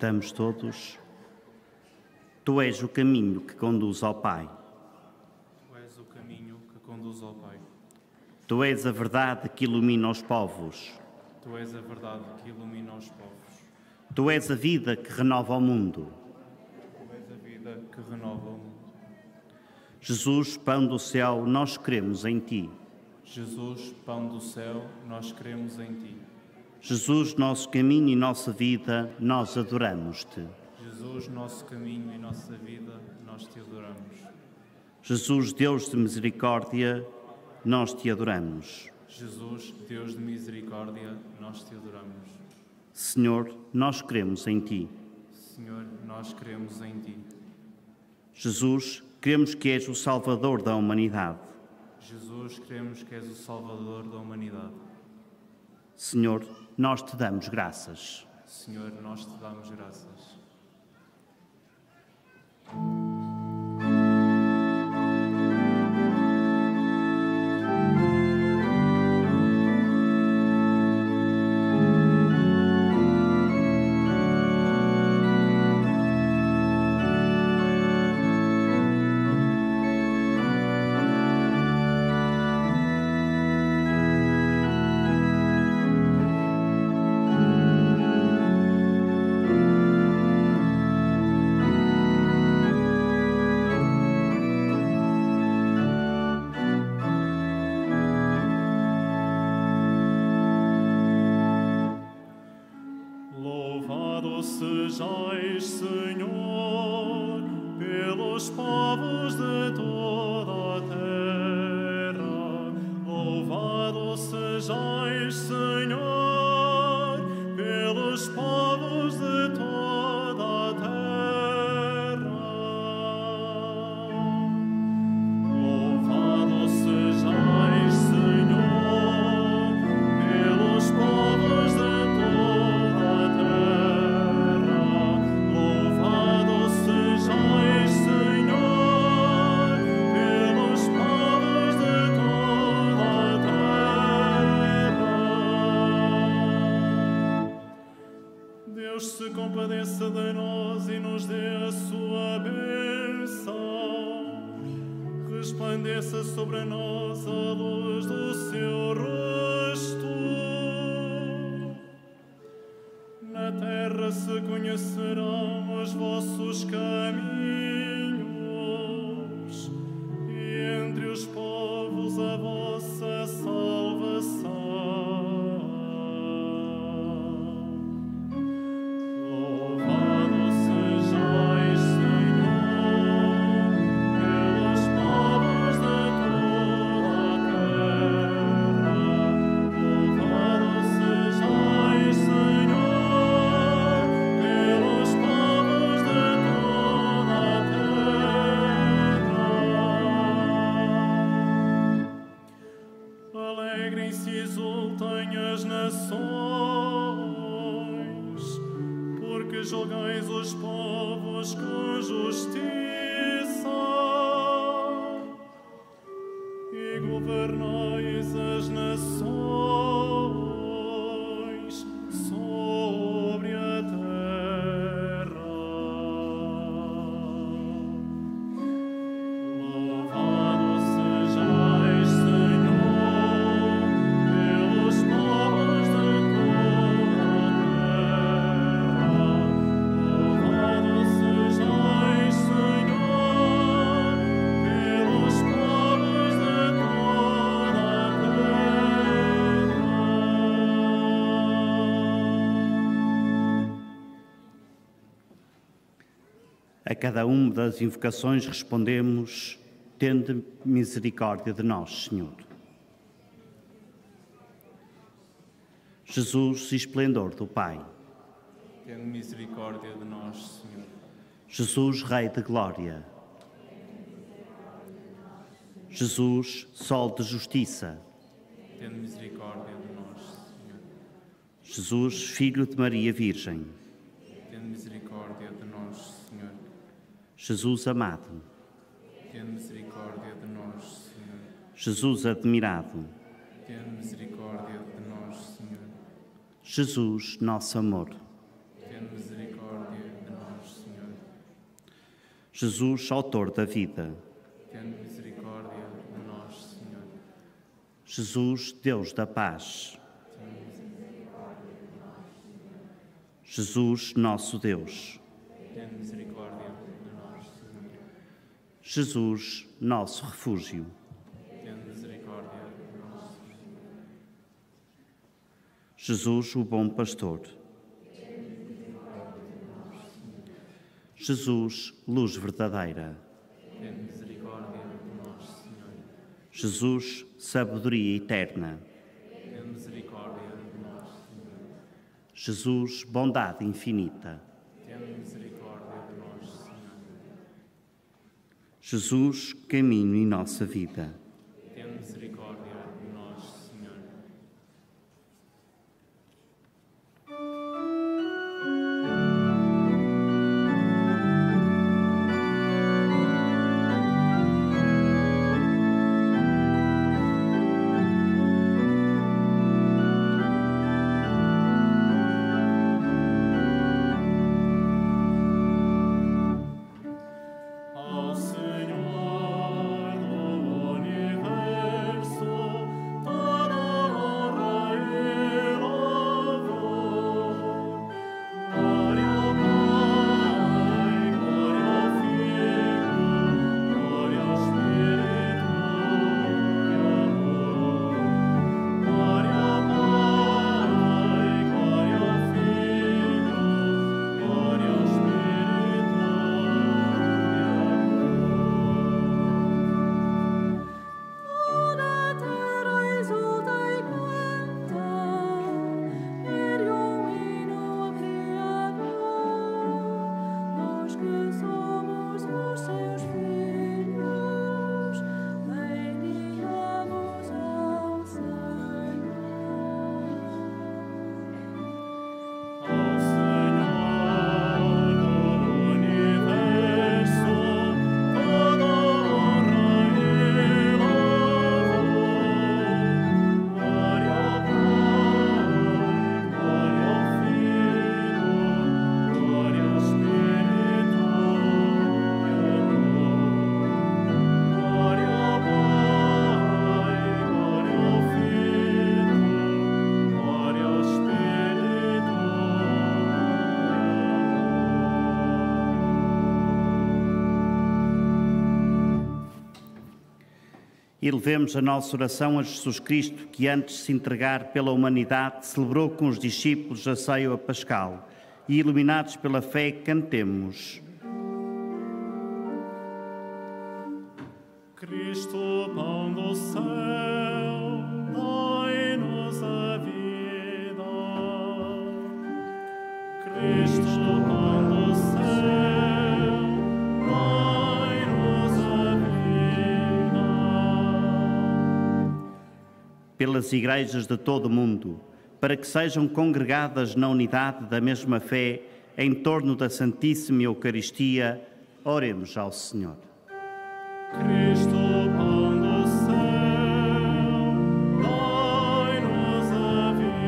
Repetamos todos. Tu és o caminho que conduz ao Pai. Tu és o caminho que conduz ao Pai. Tu és a verdade que ilumina os povos. Tu és a verdade que ilumina os povos. Tu és a vida que renova o mundo. Tu és a vida que renova o mundo. Jesus, pão do céu, nós cremos em Ti. Jesus, pão do céu, nós cremos em Ti. Jesus, nosso caminho e nossa vida, nós adoramos-Te. Jesus, nosso caminho e nossa vida, nós Te adoramos. Jesus, Deus de misericórdia, nós Te adoramos. Jesus, Deus de misericórdia, nós Te adoramos. Senhor, nós cremos em Ti. Senhor, nós cremos em Ti. Jesus, cremos que és o Salvador da humanidade. Jesus, cremos que és o Salvador da humanidade. Senhor, nós Te damos graças. Senhor, nós Te damos graças. Louvado sejais, Senhor, pelos povos de toda a terra. Louvado sejais, Senhor, pelos povos de toda a terra. Louvado sejais, Senhor, pelos povos de toda a terra. Louvado sejais, Senhor, pelos povos de toda a terra. Deus se compadeça de nós e nos dê a sua bênção. Resplandeça sobre nós a luz do seu rosto. Na terra se conhecerão os vossos caminhos e entre os povos a vossa salvação. Louvado sejais, Senhor, pelos povos de toda a terra. Louvado sejais, Senhor, pelos povos de toda a terra. Alegrem-se e exultem as nações, porque julgais os povos com justiça e governais as nações sobre a terra. Louvado sejais, Senhor, pelos povos de toda a terra. Louvado sejais, Senhor, pelos povos de toda a terra. A cada uma das invocações respondemos: tende misericórdia de nós, Senhor. Jesus, esplendor do Pai. Tende misericórdia de nós, Senhor. Jesus, Rei de glória. Jesus, Sol de justiça. Tende misericórdia de nós, Senhor. Jesus, Filho de Maria Virgem. Tende misericórdia de nós, Senhor. Jesus amado. Tende misericórdia de nós, Senhor. Jesus admirado. Tende misericórdia de nós, Senhor. Jesus, nosso amor. Tende misericórdia Jesus, autor da vida. Tende misericórdia de nós, Senhor. Jesus, Deus da paz. Jesus, nosso Deus. Tende misericórdia de nós, Senhor. Jesus, nosso refúgio. Tende misericórdia de nós, Senhor. Jesus, o bom pastor. Jesus, luz verdadeira. Tende misericórdia de nós, Senhor. Jesus, sabedoria eterna. Tende misericórdia de nós, Senhor. Jesus, bondade infinita. Tende misericórdia de nós, Senhor. Jesus, caminho e nossa vida. Tende misericórdia de nós, Senhor. Ao Senhor do universo toda honra e louvor. Glória ao Pai, glória ao Filho, glória ao Espírito e amor. Glória ao Pai, glória ao Filho, glória ao Espírito. Toda a terra exulta e canta, ergue hino ao Criador. Nós que somos os seus filhos, bendigamos ao Senhor. Ao Senhor do universo toda honra e louvor. Glória ao Pai, glória ao Filho, glória ao Espírito e amor. Glória ao Pai, glória ao Filho, glória ao Espírito e E levemos a nossa oração a Jesus Cristo, que antes de se entregar pela humanidade, celebrou com os discípulos a ceia pascal. E iluminados pela fé, cantemos. Cristo, pão do céu, dai-nos a vida. Cristo, pão do céu, dai-nos a vida. Pelas igrejas de todo o mundo, para que sejam congregadas na unidade da mesma fé, em torno da Santíssima Eucaristia, oremos ao Senhor. Cristo, pão do céu, dai-nos a vida.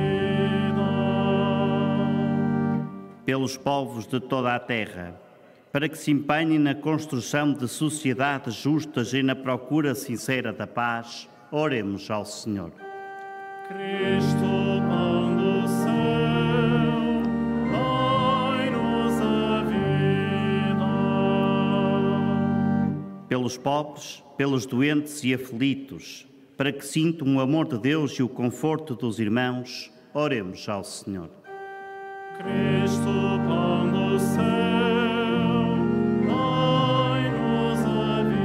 Pelos povos de toda a terra, para que se empenhem na construção de sociedades justas e na procura sincera da paz, oremos ao Senhor. Cristo, pão do céu, dai-nos a vida. Pelos pobres, pelos doentes e aflitos, para que sintam o amor de Deus e o conforto dos irmãos, oremos ao Senhor. Cristo, pão do céu, dai-nos a vida.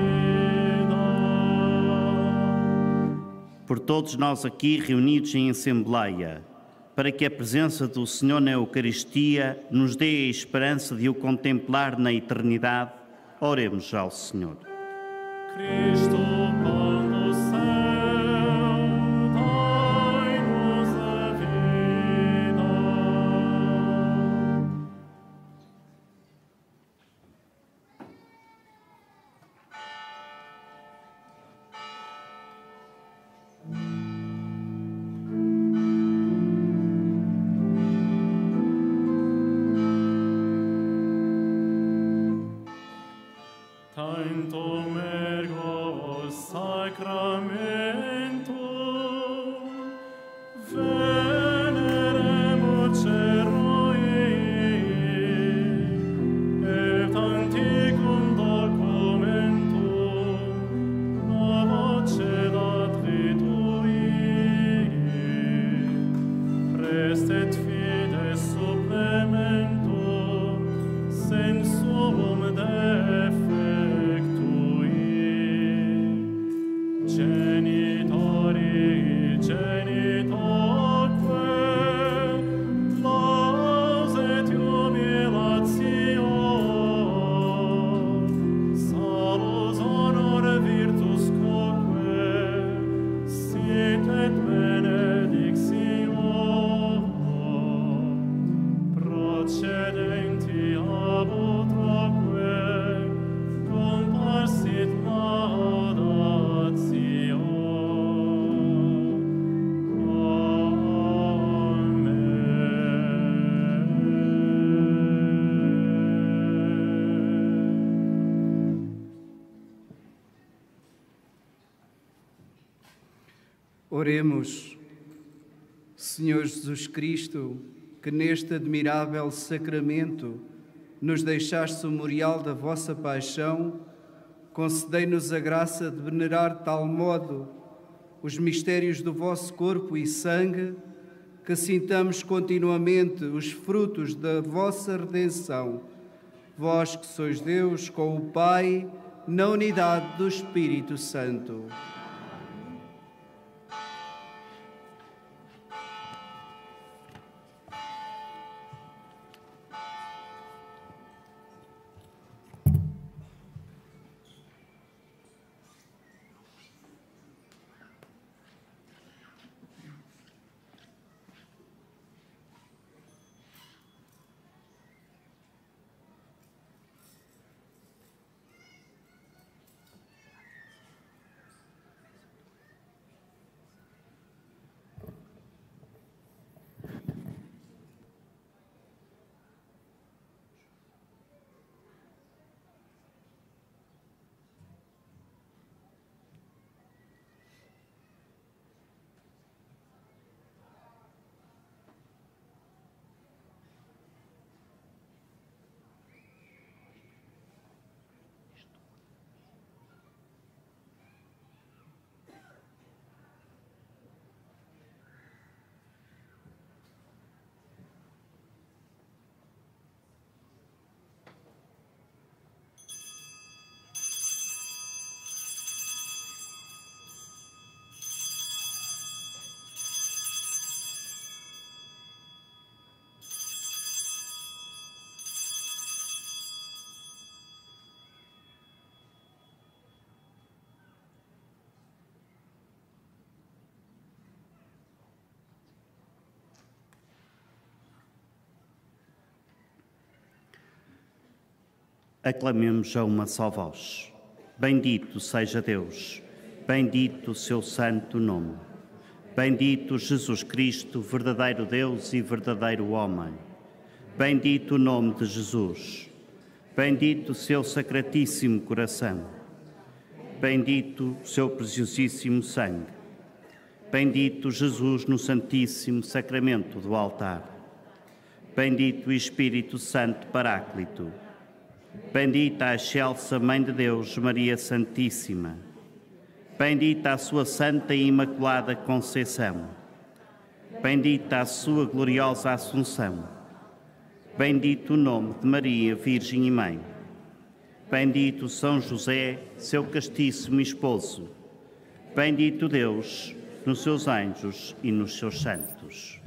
Por todos nós aqui reunidos em Assembleia, para que a presença do Senhor na Eucaristia nos dê a esperança de o contemplar na eternidade, oremos ao Senhor. Cristo, pão do céu, dai-nos a vida. Oremos. Senhor Jesus Cristo, que neste admirável sacramento nos deixaste o memorial da vossa paixão, concedei-nos a graça de venerar de tal modo os mistérios do vosso corpo e sangue, que sintamos continuamente os frutos da vossa redenção. Vós que sois Deus com o Pai, na unidade do Espírito Santo. Aclamemos a uma só voz. Bendito seja Deus, bendito o seu santo nome. Bendito Jesus Cristo, verdadeiro Deus e verdadeiro homem. Bendito o nome de Jesus. Bendito o seu sacratíssimo coração. Bendito o seu preciosíssimo sangue. Bendito Jesus no santíssimo sacramento do altar. Bendito o Espírito Santo Paráclito. Bendita a excelsa Mãe de Deus, Maria Santíssima. Bendita a sua Santa e Imaculada Conceição. Bendita a sua gloriosa Assunção. Bendito o nome de Maria, Virgem e Mãe. Bendito São José, seu castíssimo esposo. Bendito Deus nos seus anjos e nos seus santos.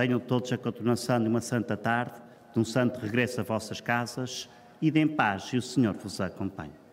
Tenham todos a continuação de uma santa tarde, de um santo regresso a vossas casas, e de em paz, e o Senhor vos acompanhe.